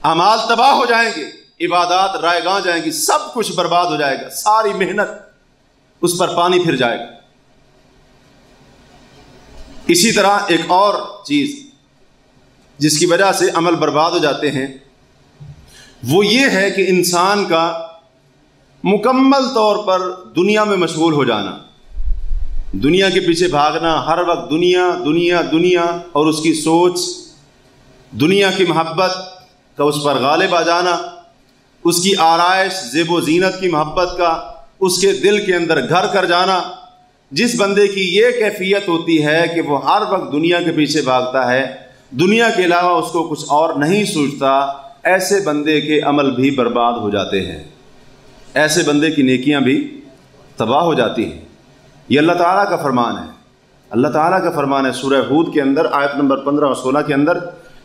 اعمال تباہ ہو جائیں گے، عبادات رائے گاں جائیں گی، سب کچھ برباد ہو جائے گا، ساری محنت اس پر پانی پھر جائے گا۔ اسی طرح ایک اور چیز جس کی وجہ سے عمل برباد ہو جاتے ہیں وہ یہ ہے کہ انسان کا مکمل طور پر دنیا میں مشغول ہو جانا، دنیا کے پیچھے بھاگنا، ہر وقت دنیا دنیا دنیا، اور اس کی سوچ دنیا کی محبت کا اس پر غالب آ جانا، اس کی آرائش زیب و زینت کی محبت کا اس کے دل کے اندر گھر کر جانا۔ جس بندے کی یہ کیفیت ہوتی ہے کہ وہ ہر وقت دنیا کے پیچھے بھاگتا ہے، دنیا کے علاوہ اس کو کچھ اور نہیں سوچتا، ایسے بندے کے عمل بھی برباد ہو جاتے ہیں، ایسے بندے کی نیکیاں بھی تباہ ہو جاتی ہیں۔ یہ اللہ تعالیٰ کا فرمان ہے، اللہ تعالیٰ کا فرمان ہے۔ سورہ ہود کے اندر آیت نمبر 15 اور 16 کے اندر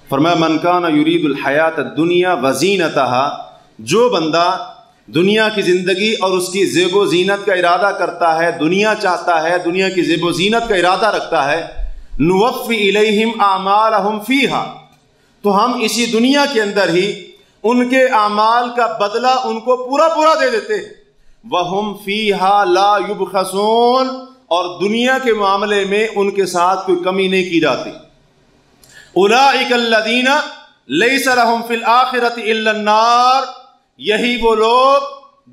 فرمایا من کان یرید الحیات الدنیا وزینتہا، جو بندہ دنیا کی زندگی اور اس کی زیب و زینت کا ارادہ کرتا ہے، دنیا چاہتا ہے، دنیا کی زیب و زینت کا ارادہ رکھتا ہے، نوفی الیہم اعمالہم فیہا، تو ہم اسی دنیا کے اندر ہی ان کے اعمال کا بدلہ ان کو پورا پورا دے دیتے ہیں، وَهُمْ فِيهَا لَا يُبْخَسُونَ، اور دنیا کے معاملے میں ان کے ساتھ کوئی کمی نہیں کی جاتی۔ أُولَٰئِكَ الَّذِينَ لَيْسَ لَهُمْ فِي الْآخِرَةِ إِلَّا النَّارُ، یہی وہ لوگ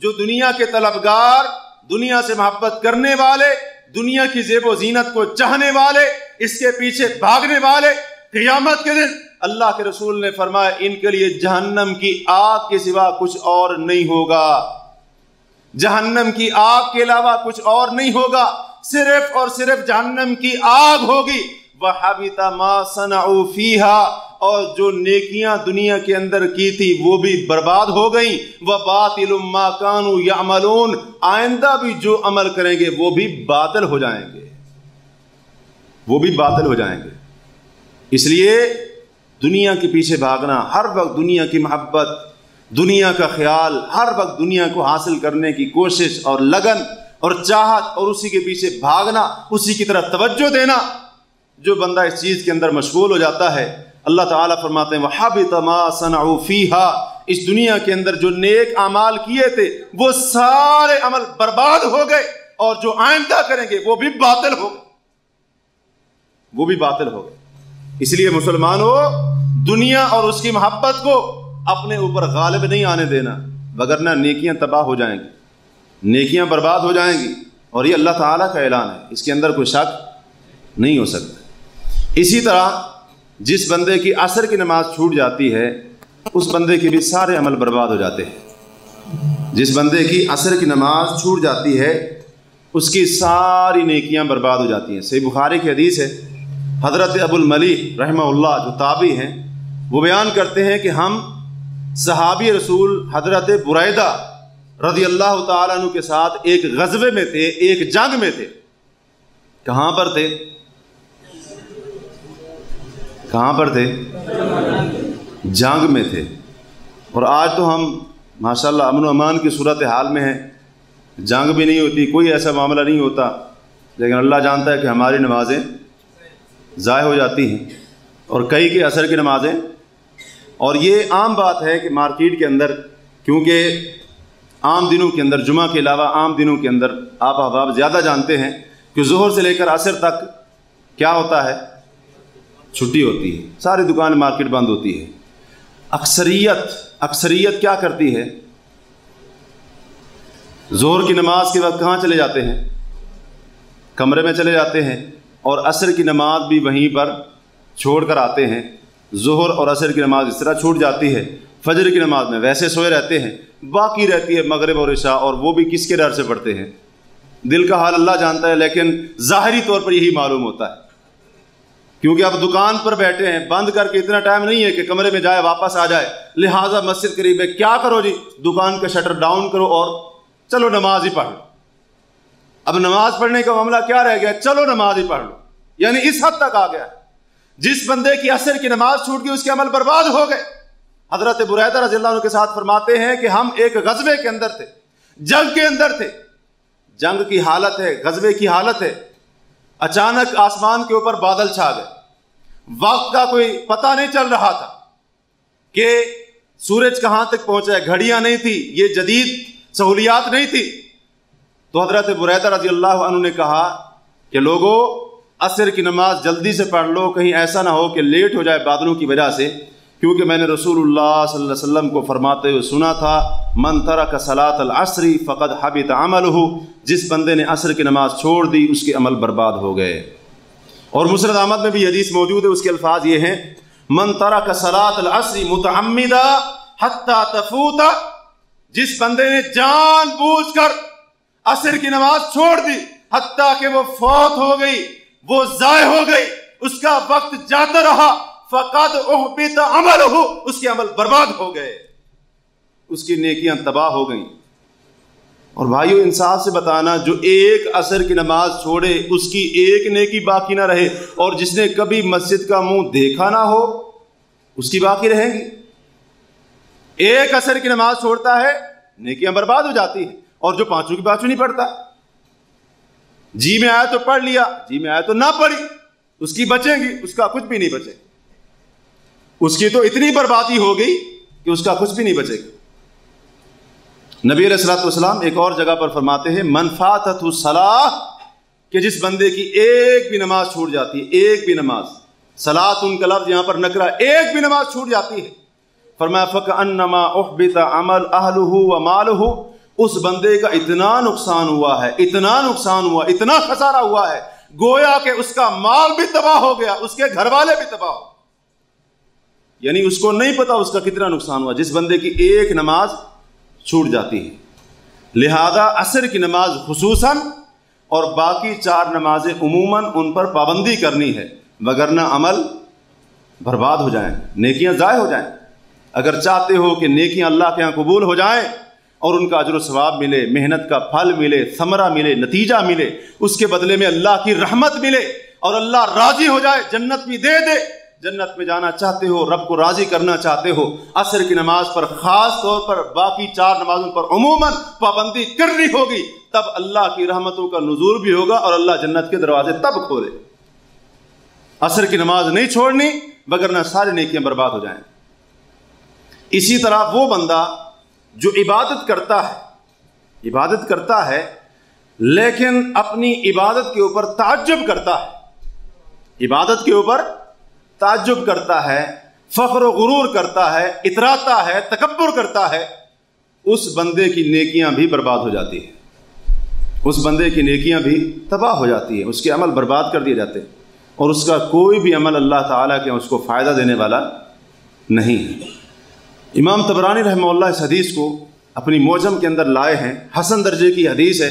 جو دنیا کے طلبگار، دنیا سے محبت کرنے والے، دنیا کی زیب و زینت کو چاہنے والے، اس کے پیچھے بھاگنے والے، قیامت کے دن اللہ کے رسول نے فرمایا ان کے لیے جہنم کی آگ کے سوا کچھ اور نہیں ہوگا، جہنم کی آگ کے علاوہ کچھ اور نہیں ہوگا، صرف اور صرف جہنم کی آگ ہوگی۔ وَحَبِطَ مَا صَنَعُوا فِيهَا، اور جو نیکیاں دنیا کے اندر کی تھی وہ بھی برباد ہو گئیں۔ وَبَاطِلٌ مَا كَانُوا يَعْمَلُونَ، آئندہ بھی جو عمل کریں گے وہ بھی باطل ہو جائیں گے، وہ بھی باطل ہو جائیں گے۔ اس لیے دنیا کے پیچھے بھاگنا، ہر وقت دنیا کی محبت، دنیا کا خیال، ہر وقت دنیا کو حاصل کرنے کی کوشش اور لگن اور چاہت، اور اسی کے پیچھے بھاگنا، اسی کی طرف توجہ دینا، جو بندہ اس چیز کے اندر مشغول ہو جاتا ہے، اللہ تعالیٰ فرماتے ہیں وَحَبِطَ مَا صَنَعُوا فِيهَا، اس دنیا کے اندر جو نیک اعمال کیے تھے وہ سارے عمل برباد ہو گئے، اور جو آئندہ کریں گے وہ بھی باطل ہو گئے، وہ بھی باطل ہو گئے۔ اس لیے مسلمانوں، دنیا اور اس کی محبت کو اپنے اوپر غالب نہیں آنے دینا، وگرنہ نیکیاں تباہ ہو جائیں گی، نیکیاں برباد ہو جائیں گی، اور یہ اللہ تعالیٰ کا اعلان ہے، اس کے اندر کوئی شک نہیں ہو سکتا۔ اسی طرح جس بندے کی عصر کی نماز چھوٹ جاتی ہے اس بندے کے بھی سارے عمل برباد ہو جاتے ہیں، جس بندے کی عصر کی نماز چھوٹ جاتی ہے اس کی ساری نیکیاں برباد ہو جاتی ہیں۔ صحیح بخاری کی حدیث ہے، حضرت ابو الملیح رحمہ اللہ جو تابعی ہیں وہ بیان کرتے ہیں کہ ہم صحابی رسول حضرت بریدہ رضی اللہ تعالیٰ عنہ کے ساتھ ایک غزوے میں تھے، ایک جنگ میں تھے۔ کہاں پر تھے؟ کہاں پر تھے؟ جنگ میں تھے۔ اور آج تو ہم ماشاءاللہ امن و امان کی صورتحال میں ہیں، جنگ بھی نہیں ہوتی، کوئی ایسا معاملہ نہیں ہوتا، لیکن اللہ جانتا ہے کہ ہماری نمازیں ضائع ہو جاتی ہیں، اور کئی کے عصر کی نمازیں۔ اور یہ عام بات ہے کہ مارکیٹ کے اندر، کیونکہ عام دنوں کے اندر، جمعہ کے علاوہ عام دنوں کے اندر آپ احباب زیادہ جانتے ہیں کہ ظہر سے لے کر عصر تک کیا ہوتا ہے؟ چھٹی ہوتی ہے، ساری دکان مارکیٹ بند ہوتی ہے۔ اکثریت کیا کرتی ہے؟ ظہر کی نماز کے وقت کہاں چلے جاتے ہیں؟ کمرے میں چلے جاتے ہیں، اور عصر کی نماز بھی وہیں پر چھوڑ کر آتے ہیں۔ ظہر اور عصر کی نماز اس طرح چھوٹ جاتی ہے، فجر کی نماز میں ویسے سوئے رہتے ہیں، باقی رہتی ہے مغرب اور عشاء، اور وہ بھی کس کے ڈر سے پڑھتے ہیں؟ دل کا حال اللہ جانتا ہے، لیکن ظاہری طور پر یہی معلوم ہوتا ہے، کیونکہ آپ دکان پر بیٹھے ہیں، بند کر کے اتنا ٹائم نہیں ہے کہ کمرے میں جائے واپس آ جائے، لہٰذا مسجد قریب ہے، کیا کرو جی، دکان کا شٹر ڈاؤن کرو اور چلو نماز ہی پڑھ لو۔ اب نماز پڑھنے کا معاملہ کیا رہ گیا؟ چلو نماز ہی پڑھ لو، یعنی اس حد تک آ گیا۔ جس بندے کی عصر کی نماز چھوٹ گئی اس کے عمل برباد ہو گئے۔ حضرت بریدہ رضی اللہ عنہ کے ساتھ فرماتے ہیں کہ ہم ایک غزوے کے اندر تھے، جنگ کے اندر تھے، جنگ کی حالت ہے، غزوے کی حالت ہے، اچانک آسمان کے اوپر بادل چھا گئے، وقت کا کوئی پتہ نہیں چل رہا تھا کہ سورج کہاں تک پہنچا ہے، گھڑیاں نہیں تھی، یہ جدید سہولیات نہیں تھی۔ تو حضرت بریدہ رضی اللہ عنہ نے کہا کہ لوگو عصر کی نماز جلدی سے پڑھ لو، کہیں ایسا نہ ہو کہ لیٹ ہو جائے بادلوں کی وجہ سے، کیونکہ میں نے رسول اللہ صلی اللہ علیہ وسلم کو فرماتے ہوئے سنا تھا، من ترک صلاۃ العصر فقد حبط عملہ، جس بندے نے عصر کی نماز چھوڑ دی اس کے عمل برباد ہو گئے۔ اور مسند احمد میں بھی حدیث موجود ہے، اس کے الفاظ یہ ہیں، من ترک صلاۃ العصر متعمدا حتی تفوت، جس بندے نے جان بوجھ کر عصر کی نماز چھوڑ دی حتیٰ کہ وہ فوت ہو گئی، وہ ضائع ہو گئی، اس کا وقت جاتا رہا، فقد احبط عملہ، اس کے عمل برباد ہو گئے، اس کی نیکیاں تباہ ہو گئیں۔ اور بھائیو انصاف سے بتانا، جو ایک عصر کی نماز چھوڑے اس کی ایک نیکی باقی نہ رہے، اور جس نے کبھی مسجد کا منہ دیکھا نہ ہو اس کی باقی رہیں گی۔ ایک عصر کی نماز چھوڑتا ہے نیکیاں برباد ہو جاتی ہیں، اور جو پانچوں کی پانچوں نہیں پڑھتا، جی میں آیا تو پڑھ لیا، جی میں آیا تو نہ پڑھی، اس کی بچیں گی، اس کا کچھ بھی نہیں بچے، اس کی تو اتنی بربادی ہو گئی کہ اس کا کچھ بھی نہیں بچے گا۔ نبی علیہ الصلوۃ والسلام ایک اور جگہ پر فرماتے ہیں، من فاتتہ الصلاۃ، کہ جس بندے کی ایک بھی نماز چھوٹ جاتی ہے، ایک بھی نماز، صلاۃ ان کا لفظ یہاں پر نکرہ، ایک بھی نماز چھوٹ جاتی ہے، فرمایا فکأنما احبط عمل اہلہ ومالہ، اس بندے کا اتنا نقصان ہوا ہے، اتنا نقصان ہوا، اتنا خسارہ ہوا ہے، گویا کہ اس کا مال بھی تباہ ہو گیا، اس کے گھر والے بھی تباہ ہو، یعنی اس کو نہیں پتا اس کا کتنا نقصان ہوا جس بندے کی ایک نماز چھوٹ جاتی ہے۔ لہذا عصر کی نماز خصوصاً اور باقی 4 نمازیں عموماً ان پر پابندی کرنی ہے، وگرنہ عمل برباد ہو جائیں، نیکیاں ضائع ہو جائیں۔ اگر چاہتے ہو کہ نیکیاں اللہ کے ہاں قبول ہو جائیں اور ان کا اجر و ثواب ملے، محنت کا پھل ملے، ثمرہ ملے، نتیجہ ملے، اس کے بدلے میں اللہ کی رحمت ملے اور اللہ راضی ہو جائے، جنت بھی دے دے، جنت میں جانا چاہتے ہو، رب کو راضی کرنا چاہتے ہو، عصر کی نماز پر خاص طور پر، باقی 4 نمازوں پر عموماً پابندی کرنی ہوگی، تب اللہ کی رحمتوں کا نزول بھی ہوگا اور اللہ جنت کے دروازے تب کھولے۔ عصر کی نماز نہیں چھوڑنی، وگرنہ ساری نیکیاں برباد ہو جائیں۔ اسی طرح وہ بندہ جو عبادت کرتا ہے لیکن اپنی عبادت کے اوپر تعجب کرتا ہے، عبادت کے اوپر تعجب کرتا ہے، فخر و غرور کرتا ہے، اتراتا ہے، تکبر کرتا ہے، اس بندے کی نیکیاں بھی برباد ہو جاتی ہیں، اس بندے کی نیکیاں بھی تباہ ہو جاتی ہیں، اس کے عمل برباد کر دیے جاتے ہیں، اور اس کا کوئی بھی عمل اللہ تعالیٰ کے اس کو فائدہ دینے والا نہیں ہے۔ امام طبرانی رحمہ اللہ اس حدیث کو اپنی معجم کے اندر لائے ہیں، حسن درجے کی حدیث ہے،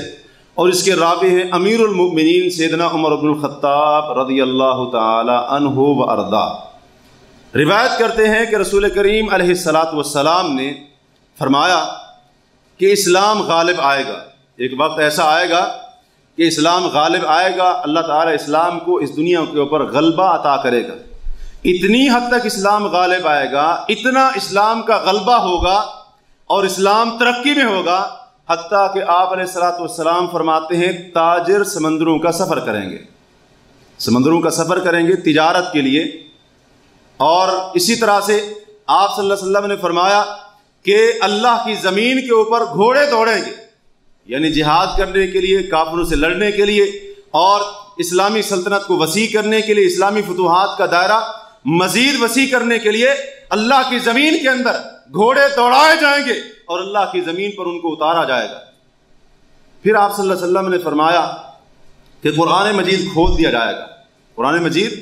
اور اس کے راوی ہیں امیر المؤمنین سیدنا عمر بن الخطاب رضی اللہ تعالی عنہ و ارضا۔ روایت کرتے ہیں کہ رسول کریم علیہ الصلاۃ والسلام نے فرمایا کہ اسلام غالب آئے گا، ایک وقت ایسا آئے گا کہ اسلام غالب آئے گا، اللہ تعالیٰ اسلام کو اس دنیا کے اوپر غلبہ عطا کرے گا، اتنی حد تک اسلام غالب آئے گا، اتنا اسلام کا غلبہ ہوگا اور اسلام ترقی میں ہوگا، حتیٰ کہ آپ علیہ الصلوۃ والسلام فرماتے ہیں تاجر سمندروں کا سفر کریں گے، سمندروں کا سفر کریں گے تجارت کے لیے، اور اسی طرح سے آپ صلی اللہ علیہ وسلم نے فرمایا کہ اللہ کی زمین کے اوپر گھوڑے دوڑیں گے، یعنی جہاد کرنے کے لیے، کافروں سے لڑنے کے لیے، اور اسلامی سلطنت کو وسیع کرنے کے لیے، اسلامی فتوحات کا دائرہ مزید وسیع کرنے کے لیے اللہ کی زمین کے اندر گھوڑے دوڑائے جائیں گے اور اللہ کی زمین پر ان کو اتارا جائے گا۔ پھر آپ صلی اللہ علیہ وسلم نے فرمایا کہ قرآن مجید کھول دیا جائے گا، قرآن مجید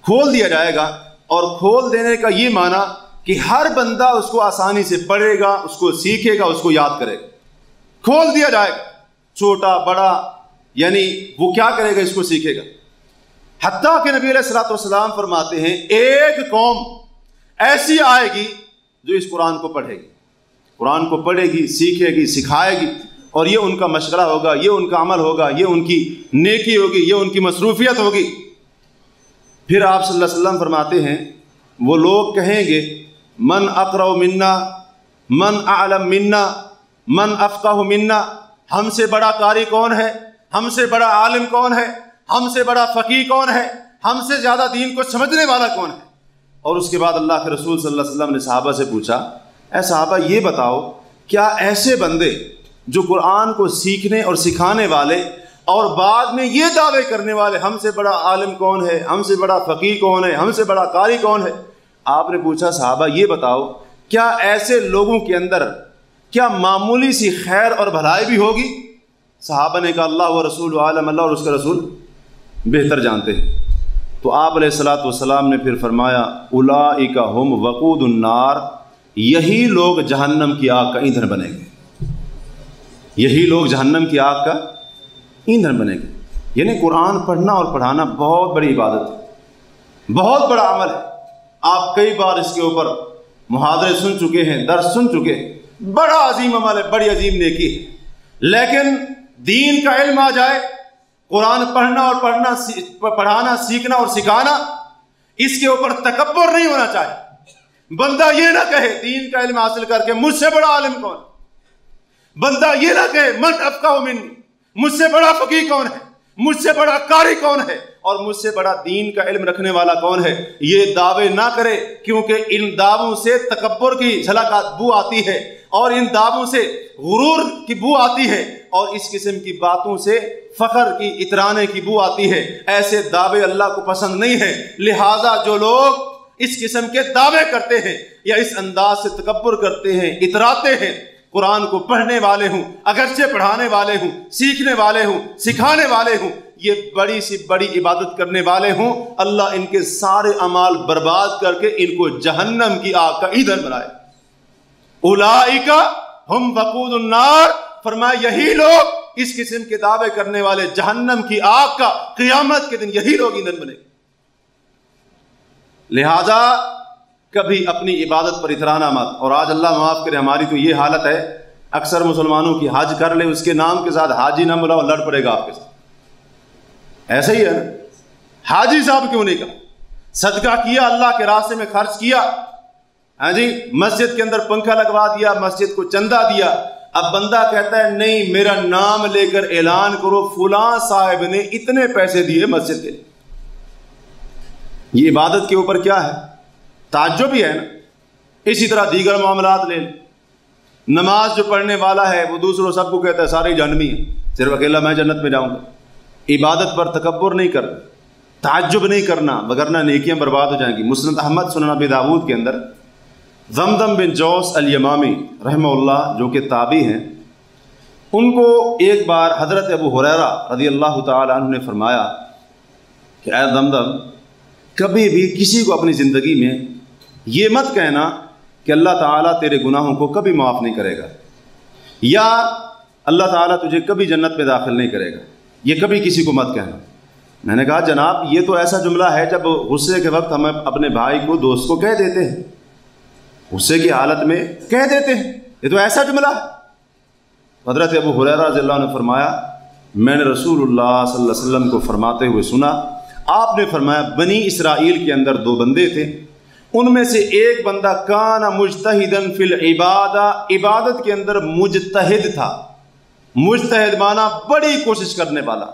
کھول دیا جائے گا، اور کھول دینے کا یہ معنی کہ ہر بندہ اس کو آسانی سے پڑھے گا، اس کو سیکھے گا، اس کو یاد کرے گا، کھول دیا جائے گا، چھوٹا بڑا، یعنی وہ کیا کرے گا، اس کو سیکھے گا۔ حتیٰ کہ نبی علیہ الصلوۃ والسلام فرماتے ہیں ایک قوم ایسی آئے گی جو اس قرآن کو پڑھے گی، قرآن کو پڑھے گی، سیکھے گی، سکھائے گی، اور یہ ان کا مشغلہ ہوگا، یہ ان کا عمل ہوگا، یہ ان کی نیکی ہوگی، یہ ان کی مصروفیت ہوگی۔ پھر آپ صلی اللہ علیہ وسلم فرماتے ہیں وہ لوگ کہیں گے من اقرأ منا، من اعلم منا، من افقہ منا، ہم سے بڑا قاری کون ہے، ہم سے بڑا عالم کون ہے، ہم سے بڑا فقیہ کون ہے، ہم سے زیادہ دین کو سمجھنے والا کون ہے۔ اور اس کے بعد اللہ کے رسول صلی اللہ علیہ وسلم نے صحابہ سے پوچھا اے صحابہ یہ بتاؤ کیا ایسے بندے جو قرآن کو سیکھنے اور سکھانے والے اور بعد میں یہ دعوے کرنے والے ہم سے بڑا عالم کون ہے، ہم سے بڑا فقیہ کون ہے، ہم سے بڑا قاری کون ہے، آپ نے پوچھا صحابہ یہ بتاؤ کیا ایسے لوگوں کے اندر کیا معمولی سی خیر اور بھلائی بھی ہوگی؟ صحابہ نے کہا اللہ و رسول عالم، اللہ اور اس کا رسول بہتر جانتے ہیں۔ تو آپ علیہ الصلوۃ والسلام نے پھر فرمایا اولئک ہم وقود النار، یہی لوگ جہنم کی آگ کا ایندھن بنیں گے، یہی لوگ جہنم کی آگ کا ایندھن بنیں گے۔ یعنی قرآن پڑھنا اور پڑھانا بہت بڑی عبادت ہے، بہت بڑا عمل ہے۔ آپ کئی بار اس کے اوپر محاضرے سن چکے ہیں، درس سن چکے ہیں، بڑا عظیم عمل ہے، بڑی عظیم نیکی ہے۔ لیکن دین کا علم آ جائے، قرآن پڑھنا اور پڑھانا، سیکھنا اور سکھانا، اس کے اوپر تکبر نہیں ہونا چاہیے۔ بندہ یہ نہ کہے دین کا علم حاصل کر کے مجھ سے بڑا عالم کون، بندہ یہ نہ کہے من افقہ منی، مجھ سے بڑا فقیہ کون ہے، مجھ سے بڑا قاری کون ہے، اور مجھ سے بڑا دین کا علم رکھنے والا کون ہے۔ یہ دعوے نہ کرے، کیونکہ ان دعووں سے تکبر کی جھلک بو آتی ہے، اور ان دعووں سے غرور کی بو آتی ہے، اور اس قسم کی باتوں سے فخر کی اترانے کی بو آتی ہے۔ ایسے دعوے اللہ کو پسند نہیں ہیں۔ لہٰذا جو لوگ اس قسم کے دعوے کرتے ہیں یا اس انداز سے تکبر کرتے ہیں، اتراتے ہیں، قرآن کو پڑھنے والے ہوں، اگرچہ پڑھانے والے ہوں، سیکھنے والے ہوں، سکھانے والے ہوں، یہ بڑی سی بڑی عبادت کرنے والے ہوں، اللہ ان کے سارے اعمال برباد کر کے ان کو جہنم کی آگ کا ایندھن بنائے۔ اولئک ہم وقود النار، فرمایا یہی لوگ، اس قسم کے دعوے کرنے والے، جہنم کی آگ کا قیامت کے دن یہی لوگ ایندھن بنے گے۔ لہذا کبھی اپنی عبادت پر اترانا مت۔ اور آج اللہ معاف کرے ہماری تو یہ حالت ہے، اکثر مسلمانوں کی حج کر لے، اس کے نام کے ساتھ حاجی نہ بلاؤ، لڑ پڑے گا آپ کے ساتھ۔ ایسا ہی ہے نا، حاجی صاحب کیوں نہیں کہا، صدقہ کیا، اللہ کے راستے میں خرچ کیا، ہاں جی، مسجد کے اندر پنکھا لگوا دیا، مسجد کو چندہ دیا۔ اب بندہ کہتا ہے نہیں میرا نام لے کر اعلان کرو فلاں صاحب نے اتنے پیسے دیے مسجد کے لیے۔ یہ عبادت کے اوپر کیا ہے؟ تعجب ہی ہے نا۔ اسی طرح دیگر معاملات لے لیں، نماز جو پڑھنے والا ہے وہ دوسروں سب کو کہتا ہے سارے جہنمی ہیں، صرف اکیلا میں جنت میں جاؤں گا۔ عبادت پر تکبر نہیں کرنا، تعجب نہیں کرنا، وگرنہ نیکیاں برباد ہو جائیں گی۔ مسند احمد سنن ابی داؤد کے اندر ضمضم بن جوس الیمامی رحمہ اللہ جو کہ تابعی ہیں، ان کو ایک بار حضرت ابو ہریرہ رضی اللہ تعالی عنہ نے فرمایا کہ اے ضمضم، کبھی بھی کسی کو اپنی زندگی میں یہ مت کہنا کہ اللہ تعالیٰ تیرے گناہوں کو کبھی معاف نہیں کرے گا، یا اللہ تعالیٰ تجھے کبھی جنت میں داخل نہیں کرے گا، یہ کبھی کسی کو مت کہنا۔ میں نے کہا جناب یہ تو ایسا جملہ ہے جب غصے کے وقت ہم اپنے بھائی کو، دوست کو کہہ دیتے ہیں، غصے کی حالت میں کہہ دیتے ہیں، یہ تو ایسا جملہ ہے۔ حضرت ابو ہریرہ رضی اللہ عنہ نے فرمایا میں نے رسول اللہ صلی اللہ علیہ وسلم کو فرماتے ہوئے سنا، آپ نے فرمایا بنی اسرائیل کے اندر دو بندے تھے، ان میں سے ایک بندہ کان مجتہدن فی العبادہ، عبادت کے اندر مجتہد تھا۔ مجتہد مانا بڑی کوشش کرنے والا،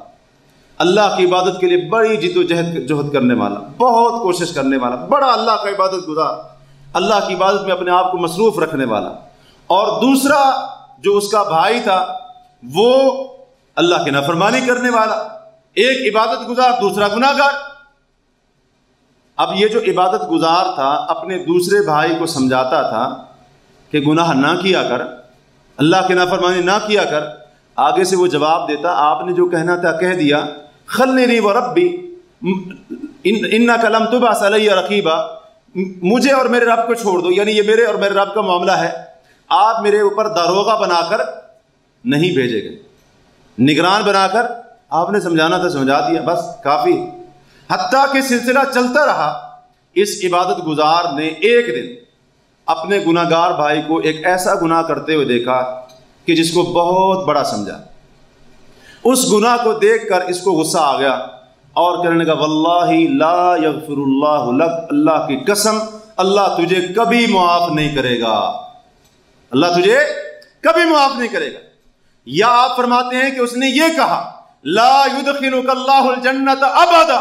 اللہ کی عبادت کے لیے بڑی جد و جہد کرنے والا، بہت کوشش کرنے والا، بڑا اللہ کا عبادت گزار، اللہ کی عبادت میں اپنے آپ کو مصروف رکھنے والا۔ اور دوسرا جو اس کا بھائی تھا وہ اللہ کی نافرمانی کرنے والا، ایک عبادت گزار دوسرا گناہ گار۔ اب یہ جو عبادت گزار تھا اپنے دوسرے بھائی کو سمجھاتا تھا کہ گناہ نہ کیا کر، اللہ کی نافرمانی نہ کیا کر، آگے سے وہ جواب دیتا آپ نے جو کہنا تھا کہہ دیا، خلنی وربی انک لم تبعث علی رقیبا، مجھے اور میرے رب کو چھوڑ دو، یعنی یہ میرے اور میرے رب کا معاملہ ہے، آپ میرے اوپر داروغہ بنا کر نہیں بھیجے گئے، نگران بنا کر آپ نے سمجھانا تھا سمجھا دیا، بس کافی۔ حتیٰ کہ سلسلہ چلتا رہا، اس عبادت گزار نے ایک دن اپنے گناہ گار بھائی کو ایک ایسا گناہ کرتے ہوئے دیکھا کہ جس کو بہت بڑا سمجھا۔ اس گناہ کو دیکھ کر اس کو غصہ آ گیا اور کہنے لگا واللہ لا یغفر اللہ لک، اللہ کی قسم اللہ تجھے کبھی معاف نہیں کرے گا، اللہ تجھے کبھی معاف نہیں کرے گا۔ یا آپ فرماتے ہیں کہ اس نے یہ کہا لا یدخلک اللہ الجنت ابدا،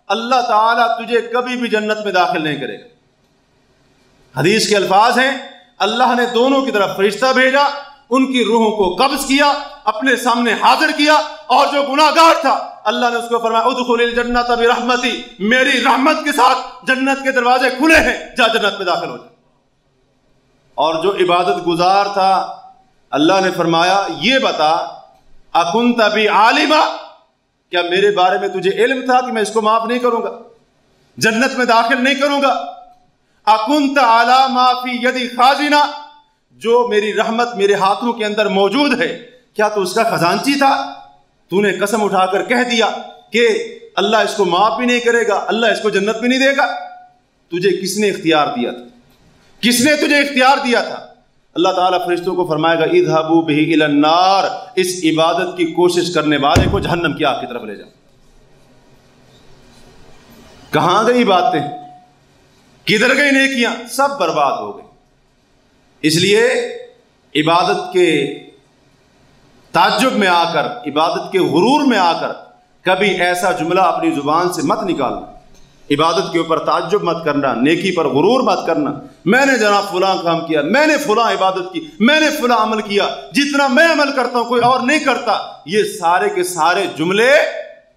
اللہ تعالیٰ تجھے کبھی بھی جنت میں داخل نہیں کرے گا۔ حدیث کے الفاظ ہیں اللہ نے دونوں کی طرف فرشتہ بھیجا، ان کی روحوں کو قبض کیا، اپنے سامنے حاضر کیا، اور جو گناہ گار تھا اللہ نے اس کو فرمایا ادخل الجنت برحمتی، میری رحمت کے ساتھ جنت کے دروازے کھلے ہیں، جا جنت میں داخل ہو جا۔ اور جو عبادت گزار تھا اللہ نے فرمایا یہ بتا اکنت بی عالما، کیا میرے بارے میں تجھے علم تھا کہ میں اس کو معاف نہیں کروں گا، جنت میں داخل نہیں کروں گا؟ اکنت علی ما فی یدی خازنہ، جو میری رحمت میرے ہاتھوں کے اندر موجود ہے کیا تو اس کا خزانچی تھا؟ تو نے قسم اٹھا کر کہہ دیا کہ اللہ اس کو معاف بھی نہیں کرے گا، اللہ اس کو جنت بھی نہیں دے گا۔ تجھے کس نے اختیار دیا تھا؟ کس نے تجھے اختیار دیا تھا؟ اللہ تعالیٰ فرشتوں کو فرمائے گا اذهبوا به الى النار، اس عبادت کی کوشش کرنے والے کو جہنم کی آگ کی طرف لے جاؤ۔ کہاں گئی باتیں، کدھر گئی نیکیاں؟ سب برباد ہو گئی۔ اس لیے عبادت کے تعجب میں آ کر، عبادت کے غرور میں آ کر کبھی ایسا جملہ اپنی زبان سے مت نکالنا، عبادت کے اوپر تعجب مت کرنا، نیکی پر غرور مت کرنا، میں نے جناب فلاں کام کیا، میں نے فلاں عبادت کی، میں نے فلاں عمل کیا، جتنا میں عمل کرتا ہوں کوئی اور نہیں کرتا۔ یہ سارے کے سارے جملے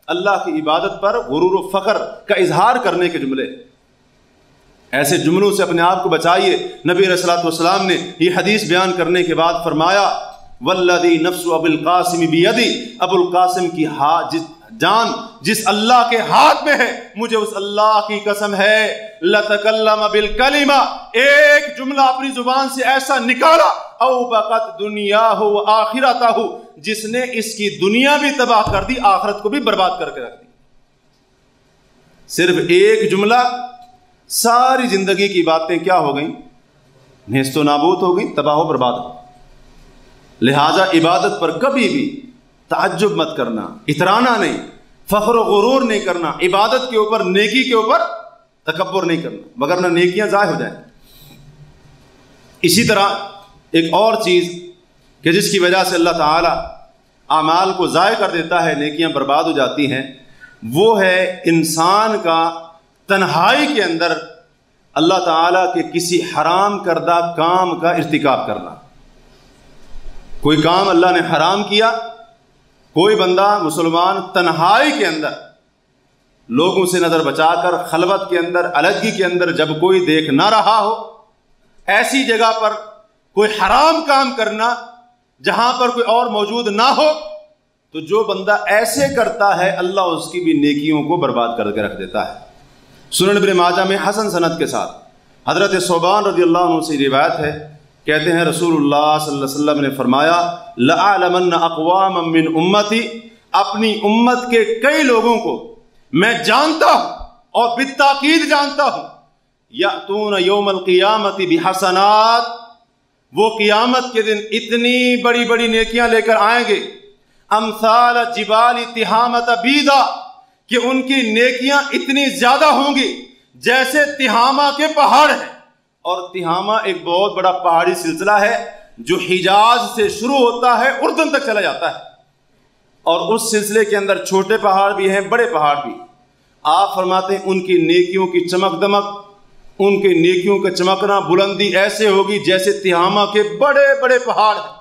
اللہ کی عبادت پر غرور و فخر کا اظہار کرنے کے جملے۔ ایسے جملوں سے اپنے آپ کو بچائیے۔ نبی علیہ الصلوۃ والسلام نے یہ حدیث بیان کرنے کے بعد فرمایا والذی نفس ابو القاسم بیدی، ابو القاسم کی جان جس اللہ کے ہاتھ میں ہے، مجھے اس اللہ کی قسم ہے لتکلم بالکلمہ، ایک جملہ اپنی زبان سے ایسا نکالا او بقت دنیاہ و آخرتہ، جس نے اس کی دنیا بھی تباہ کر دی، آخرت کو بھی برباد کر کے رکھ دی۔ صرف ایک جملہ ساری زندگی کی باتیں کیا ہو گئیں؟ نیست و نابود ہو گئی، تباہ و برباد ہو۔ لہٰذا عبادت پر کبھی بھی تعجب مت کرنا، اترانا نہیں، فخر و غرور نہیں کرنا، عبادت کے اوپر نیکی کے اوپر تکبر نہیں کرنا، وگرنہ نیکیاں ضائع ہو جائیں۔ اسی طرح ایک اور چیز کہ جس کی وجہ سے اللہ تعالیٰ اعمال کو ضائع کر دیتا ہے، نیکیاں برباد ہو جاتی ہیں، وہ ہے انسان کا تنہائی کے اندر اللہ تعالیٰ کے کسی حرام کردہ کام کا ارتکاب کرنا۔ کوئی کام اللہ نے حرام کیا، کوئی بندہ مسلمان تنہائی کے اندر لوگوں سے نظر بچا کر خلوت کے اندر، علیحدگی کے اندر، جب کوئی دیکھ نہ رہا ہو، ایسی جگہ پر کوئی حرام کام کرنا جہاں پر کوئی اور موجود نہ ہو، تو جو بندہ ایسے کرتا ہے اللہ اس کی بھی نیکیوں کو برباد کر کے رکھ دیتا ہے۔ سنن ابن ماجہ میں حسن سند کے ساتھ حضرت ثوبان رضی اللہ عنہ سے روایت ہے، کہتے ہیں رسول اللہ صلی اللہ علیہ وسلم نے فرمایا لَأَعْلَمَنَّ أَقْوَامًا مِّنْ أُمَّتِي، اپنی امت کے کئی لوگوں کو میں جانتا ہوں اور بالتاکید جانتا ہوں، یأتون یوم القیامت بحسنات، وہ قیامت کے دن اتنی بڑی بڑی نیکیاں لے کر آئیں گے، امثال جبال تہامۃ بیضا، کہ ان کی نیکیاں اتنی زیادہ ہوں گی جیسے تہامہ کے پہاڑ ہیں۔ اور تہامہ ایک بہت بڑا پہاڑی سلسلہ ہے جو حجاز سے شروع ہوتا ہے، اردن تک چلا جاتا ہے، اور اس سلسلے کے اندر چھوٹے پہاڑ بھی ہیں، بڑے پہاڑ بھی۔ آپ فرماتے ہیں ان کی نیکیوں کی چمک دمک، ان کے نیکیوں کا چمکنا، بلندی ایسے ہوگی جیسے تہامہ کے بڑے بڑے پہاڑ ہیں،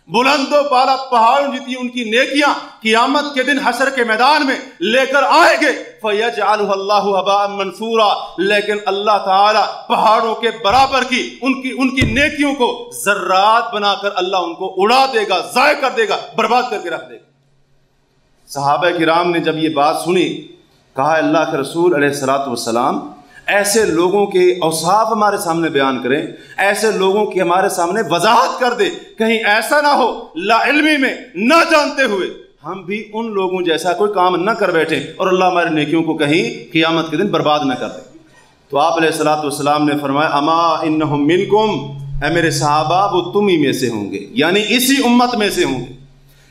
بلند و بالا پہاڑوں جتنی ان کی نیکیاں قیامت کے دن حشر کے میدان میں لے کر آئیں گے، فَيَجْعَلُهُ اللَّهُ هَبَاءً مَنْثُورًا، لیکن اللہ تعالیٰ پہاڑوں کے برابر کی ان کی نیکیوں کو ذرات بنا کر اللہ ان کو اڑا دے گا، ضائع کر دے گا، برباد کر کے رکھ دے گا۔ صحابہ کرام نے جب یہ بات سنی، کہا اللہ کے رسول علیہ الصلوۃ والسلام ایسے لوگوں کے اوصاف ہمارے سامنے بیان کریں، ایسے لوگوں کی ہمارے سامنے وضاحت کر دے، کہیں ایسا نہ ہو لا علمی میں نہ جانتے ہوئے ہم بھی ان لوگوں جیسا کوئی کام نہ کر بیٹھیں اور اللہ ہماری نیکیوں کو کہیں قیامت کے دن برباد نہ کر دے۔ تو آپ علیہ الصلوۃ والسلام نے فرمایا اما انہم منکم، اے میرے صحابہ وہ تم ہی میں سے ہوں گے، یعنی اسی امت میں سے ہوں گے،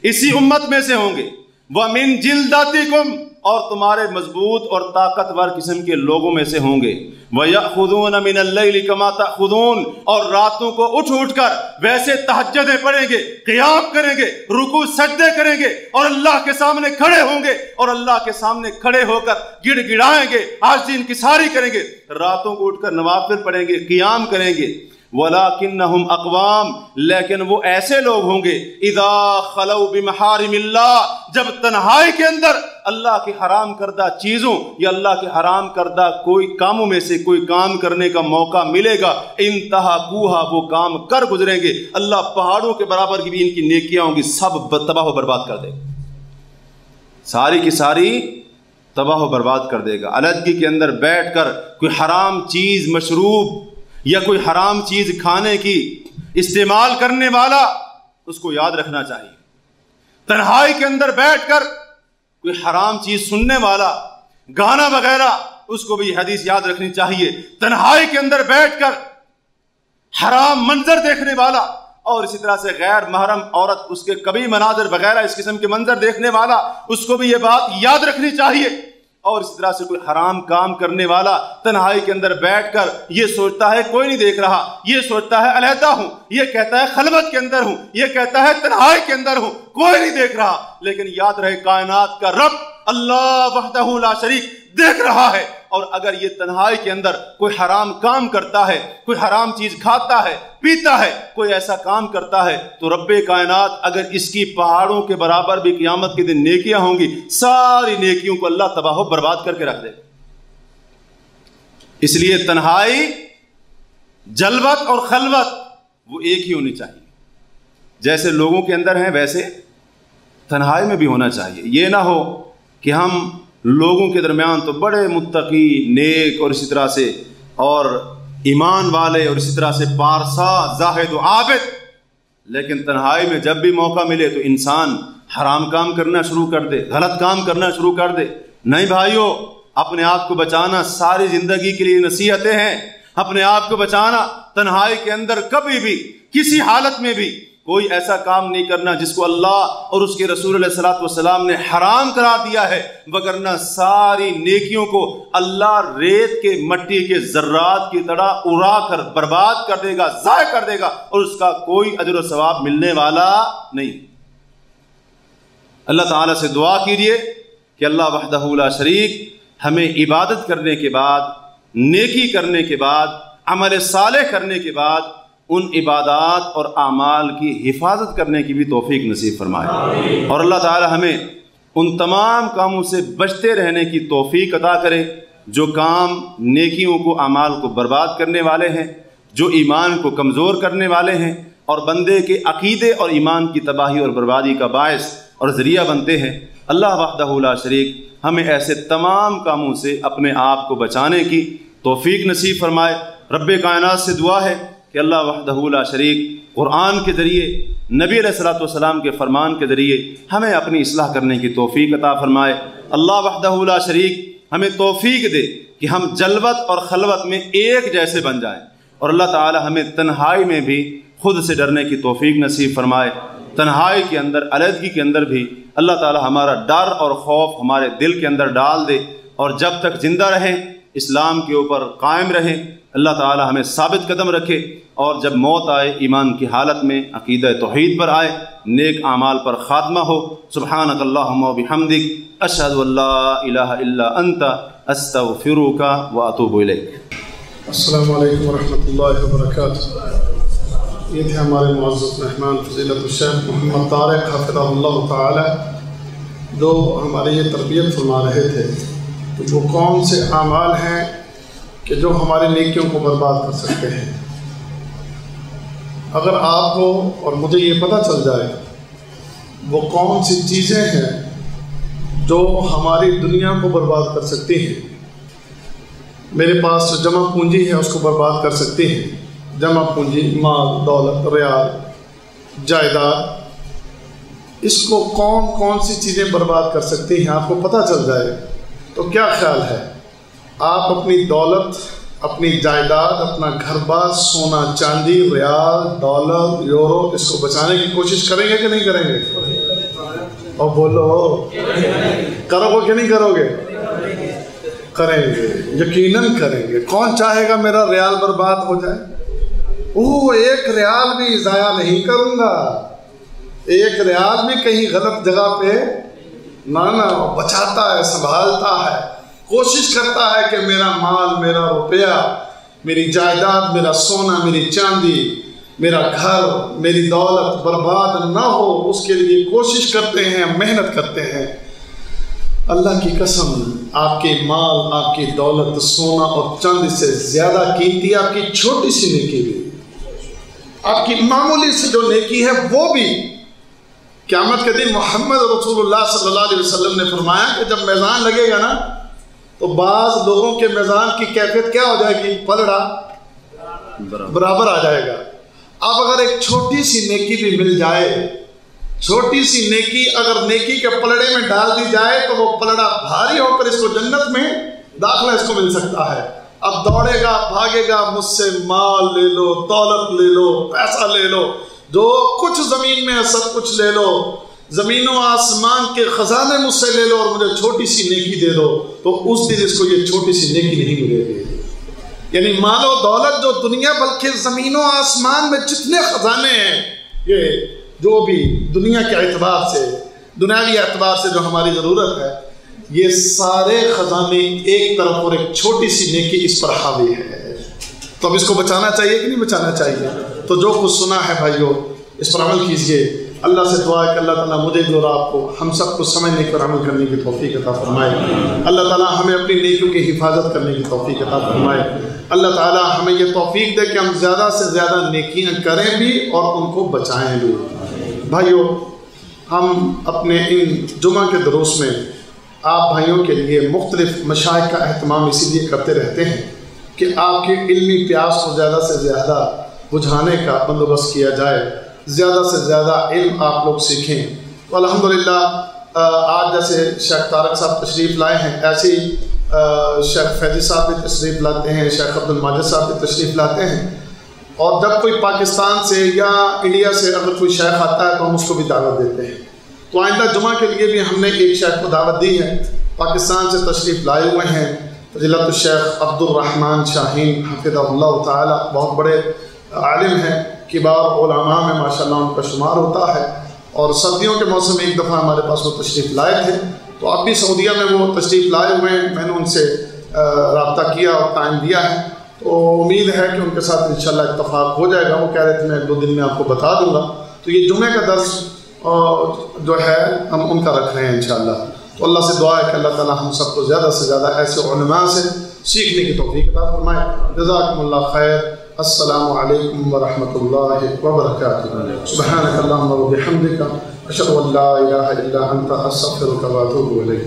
اسی امت میں سے ہوں گے، وَمِن جِلْدَتِكُمْ، اور تمہارے مضبوط اور طاقتور قسم کے لوگوں میں سے ہوں گے، وَيَأْخُذُونَ مِنَ اللَّيْلِ كَمَا تَأْخُذُونَ، اور راتوں کو اٹھ کر ویسے تہجدیں پڑھیں گے، قیام کریں گے، رکوع سجدے کریں گے، اور اللہ کے سامنے کھڑے ہوں گے، اور اللہ کے سامنے کھڑے ہو کر گڑ گڑائیں گے، عاجزی انکساری کریں گے، راتوں کو اٹھ کر نوافل پڑھیں گے، قیام کریں گے۔ وَلَكِنَّهُمْ أَقْوَامٌ، لیکن وہ ایسے لوگ ہوں گے اِذَا خَلَوْا بِمَحَارِمِ اللَّهِ، جب تنہائی کے اندر اللہ کے حرام کردہ چیزوں یا اللہ کے حرام کردہ کوئی کاموں میں سے کوئی کام کرنے کا موقع ملے گا، انتہاکوہا، وہ کام کر گزریں گے، اللہ پہاڑوں کے برابر کی بھی ان کی نیکیاں ہوں گی، سب تباہ و برباد کر دے گا، ساری کی ساری تباہ و برباد کر دے گا۔ علیحدگی کے اندر بیٹھ کر کوئی حرام چیز مشروب یا کوئی حرام چیز کھانے کی استعمال کرنے والا، اس کو یاد رکھنا چاہیے۔ تنہائی کے اندر بیٹھ کر کوئی حرام چیز سننے والا، گانا وغیرہ، اس کو بھی حدیث یاد رکھنی چاہیے۔ تنہائی کے اندر بیٹھ کر حرام منظر دیکھنے والا، اور اسی طرح سے غیر محرم عورت، اس کے کبھی مناظر وغیرہ اس قسم کے منظر دیکھنے والا، اس کو بھی یہ بات یاد رکھنی چاہیے۔ اور اسی طرح سے کوئی حرام کام کرنے والا تنہائی کے اندر بیٹھ کر یہ سوچتا ہے کوئی نہیں دیکھ رہا، یہ سوچتا ہے علیحدہ ہوں، یہ کہتا ہے خلوت کے اندر ہوں، یہ کہتا ہے تنہائی کے اندر ہوں، کوئی نہیں دیکھ رہا، لیکن یاد رہے کائنات کا رب اللہ وحدہ لا شریک دیکھ رہا ہے۔ اور اگر یہ تنہائی کے اندر کوئی حرام کام کرتا ہے، کوئی حرام چیز کھاتا ہے، پیتا ہے، کوئی ایسا کام کرتا ہے، تو رب کائنات اگر اس کی پہاڑوں کے برابر بھی قیامت کے دن نیکیاں ہوں گی، ساری نیکیوں کو اللہ تباہ و برباد کر کے رکھ دے۔ اس لیے تنہائی، جلوت اور خلوت وہ ایک ہی ہونی چاہیے، جیسے لوگوں کے اندر ہیں ویسے تنہائی میں بھی ہونا چاہیے۔ یہ نہ ہو کہ ہم لوگوں کے درمیان تو بڑے متقی، نیک اور اسی طرح سے اور ایمان والے اور اسی طرح سے پارسا، زاہد و عابد، لیکن تنہائی میں جب بھی موقع ملے تو انسان حرام کام کرنا شروع کر دے، غلط کام کرنا شروع کر دے۔ نہیں بھائیو، اپنے آپ کو بچانا ساری زندگی کے لیے نصیحتیں ہیں، اپنے آپ کو بچانا، تنہائی کے اندر کبھی بھی کسی حالت میں بھی کوئی ایسا کام نہیں کرنا جس کو اللہ اور اس کے رسول علیہ الصلوۃ والسلام نے حرام قرار دیا ہے، وگرنہ ساری نیکیوں کو اللہ ریت کے مٹی کے ذرات کی طرح اڑا کر برباد کر دے گا، ضائع کر دے گا، اور اس کا کوئی اجر و ثواب ملنے والا نہیں۔ اللہ تعالیٰ سے دعا کیجیے کہ اللہ وحدہ لا شریک ہمیں عبادت کرنے کے بعد، نیکی کرنے کے بعد، عمل صالح کرنے کے بعد ان عبادات اور اعمال کی حفاظت کرنے کی بھی توفیق نصیب فرمائے، اور اللہ تعالی ہمیں ان تمام کاموں سے بچتے رہنے کی توفیق عطا کرے جو کام نیکیوں کو، اعمال کو برباد کرنے والے ہیں، جو ایمان کو کمزور کرنے والے ہیں اور بندے کے عقیدے اور ایمان کی تباہی اور بربادی کا باعث اور ذریعہ بنتے ہیں۔ اللہ وحدہ لا شریک ہمیں ایسے تمام کاموں سے اپنے آپ کو بچانے کی توفیق نصیب فرمائے۔ رب کائنات سے دعا ہے کہ اللہ وحدہ لا شریک قرآن کے ذریعے، نبی علیہ الصلوۃ والسلام کے فرمان کے ذریعے ہمیں اپنی اصلاح کرنے کی توفیق عطا فرمائے۔ اللہ وحدہ لا شریک ہمیں توفیق دے کہ ہم جلوت اور خلوت میں ایک جیسے بن جائیں، اور اللہ تعالی ہمیں تنہائی میں بھی خود سے ڈرنے کی توفیق نصیب فرمائے۔ تنہائی کے اندر، علیحدگی کے اندر بھی اللہ تعالی ہمارا ڈر اور خوف ہمارے دل کے اندر ڈال دے، اور جب تک زندہ رہیں، اسلام کے اوپر قائم رہیں، اللہ تعالی ہمیں ثابت قدم رکھے، اور جب موت آئے ایمان کی حالت میں عقیدہ توحید پر آئے، نیک اعمال پر خاتمہ ہو۔ سبحانک اللہم و بحمدک، اشہد ان لا الہ الا انت، استغفرک و اتوب الیک۔ السلام علیکم ورحمۃ اللہ وبرکاتہ۔ یہ تھے ہمارے معزز مہمان فضیلت الشیخ محمد طارق حفظہ اللہ تعالی، جو ہمارے یہ تربیت فرما رہے تھے کہ وہ کون سے اعمال ہیں کہ جو ہماری نیکیوں کو برباد کر سکتے ہیں۔ اگر آپ کو اور مجھے یہ پتہ چل جائے وہ کون سی چیزیں ہیں جو ہماری دنیا کو برباد کر سکتی ہیں، میرے پاس جو جمع پونجی ہے اس کو برباد کر سکتے ہیں. جمع پونجی، مال، دولت، ریال، جائیداد، اس کو کون کون سی چیزیں برباد کر سکتے ہیں آپ کو پتہ چل جائے تو کیا خیال ہے؟ آپ اپنی دولت، اپنی جائیداد، اپنا گھر بار، سونا چاندی، ریال، ڈالر، یورو، اس کو بچانے کی کوشش کریں گے کہ نہیں کریں گے؟ اور بولو، کرو گے کہ نہیں کرو گے؟ کریں گے، یقیناً کریں گے. کون چاہے گا میرا ریال برباد ہو جائے؟ ایک ریال بھی ضائع نہیں کروں گا، ایک ریال بھی کہیں غلط جگہ پہ نہ بچاتا ہے، سنبھالتا ہے، کوشش کرتا ہے کہ میرا مال، میرا روپیہ، میری جائیداد، میرا سونا، میری چاندی، میرا گھر، میری دولت برباد نہ ہو، اس کے لیے کوشش کرتے ہیں، محنت کرتے ہیں. اللہ کی قسم، آپ کے مال، آپ کی دولت، سونا اور چاندی سے زیادہ قیمتی آپ کی چھوٹی سی نیکی بھی، آپ کی معمولی سی جو نیکی ہے وہ بھی. قیامت کے دن محمد رسول اللہ صلی اللہ علیہ وسلم نے فرمایا کہ جب میزان لگے گا نا تو بعض لوگوں کے میزان کی کیفیت کیا ہو جائے گی؟ پلڑا برابر آ جائے گا. اب اگر ایک چھوٹی سی نیکی بھی مل جائے، چھوٹی سی نیکی اگر نیکی کے پلڑے میں ڈال دی جائے تو وہ پلڑا بھاری ہو کر اس کو جنت میں داخلہ اس کو مل سکتا ہے. اب دوڑے گا، بھاگے گا، مجھ سے مال لے لو، دولت لے لو، پیسہ لے لو، جو کچھ زمین میں ہے سب کچھ لے لو، زمین و آسمان کے خزانے مجھ سے لے لو اور مجھے چھوٹی سی نیکی دے دو، تو اس دن اس کو یہ چھوٹی سی نیکی نہیں ملے گی. یعنی مال و دولت جو دنیا بلکہ زمین و آسمان میں جتنے خزانے ہیں، یہ جو بھی دنیا کے اعتبار سے، دنیاوی اعتبار سے جو ہماری ضرورت ہے، یہ سارے خزانے ایک طرف اور ایک چھوٹی سی نیکی اس پر حاوی ہے. تو اب اس کو بچانا چاہیے کہ نہیں بچانا چاہیے؟ تو جو کچھ سنا ہے بھائیو، اس پر عمل کیجئے. اللہ سے دعا ہے کہ اللہ تعالیٰ مجھے اور آپ کو، ہم سب کو سمجھنے پر عمل کرنے کی توفیق عطا فرمائے. اللہ تعالیٰ ہمیں اپنی نیکیوں کی حفاظت کرنے کی توفیق عطا فرمائے. اللہ تعالیٰ ہمیں یہ توفیق دے کہ ہم زیادہ سے زیادہ نیکیاں کریں بھی اور ان کو بچائیں بھی. بھائیو، ہم اپنے ان جمعہ کے دروس میں آپ بھائیوں کے لیے مختلف مشائخ کا اہتمام اسی لیے کرتے رہتے ہیں کہ آپ کی علمی پیاس کو زیادہ سے زیادہ بجھانے کا بندوبست کیا جائے، زیادہ سے زیادہ علم آپ لوگ سیکھیں. تو الحمدللہ آج جیسے شیخ طارق صاحب تشریف لائے ہیں، ایسے ہی شیخ فیضی صاحب بھی تشریف لاتے ہیں، شیخ عبد الماجد صاحب بھی تشریف لاتے ہیں. اور جب کوئی پاکستان سے یا انڈیا سے اگر کوئی شیخ آتا ہے تو ہم اس کو بھی دعوت دیتے ہیں. تو آئندہ جمعہ کے لیے بھی ہم نے ایک شیخ کو دعوت دی ہے، پاکستان سے تشریف لائے ہوئے ہیں، فضیلت الشیخ عبد الرحمن شاہین حفظہ اللہ تعالی. بہت بڑے عالم ہیں، کبار علماء میں ماشاءاللہ ان کا شمار ہوتا ہے. اور سردیوں کے موسم میں ایک دفعہ ہمارے پاس وہ تشریف لائے تھے، تو اب بھی سعودیہ میں وہ تشریف لائے ہوئے ہیں. میں نے ان سے رابطہ کیا اور ٹائم دیا ہے، تو امید ہے کہ ان کے ساتھ انشاءاللہ اتفاق ہو جائے گا. وہ کہہ رہے تھے میں 1-2 دن میں آپ کو بتا دوں گا. تو یہ جمعے کا درس جو ہے ہم ان کا رکھ رہے ہیں انشاءاللہ. تو اللہ سے دعا ہے کہ اللہ تعالی ہم سب کو زیادہ سے زیادہ ایسے علماء سے سیکھنے کی توفیق عطا فرمائے. جزاکم اللہ خیر. السلام علیکم ورحمۃ اللہ وبرکاتہ. سبحانک اللہم وبحمدک، اشہد ان لا الہ الا انت، استغفرک واتوب الیک.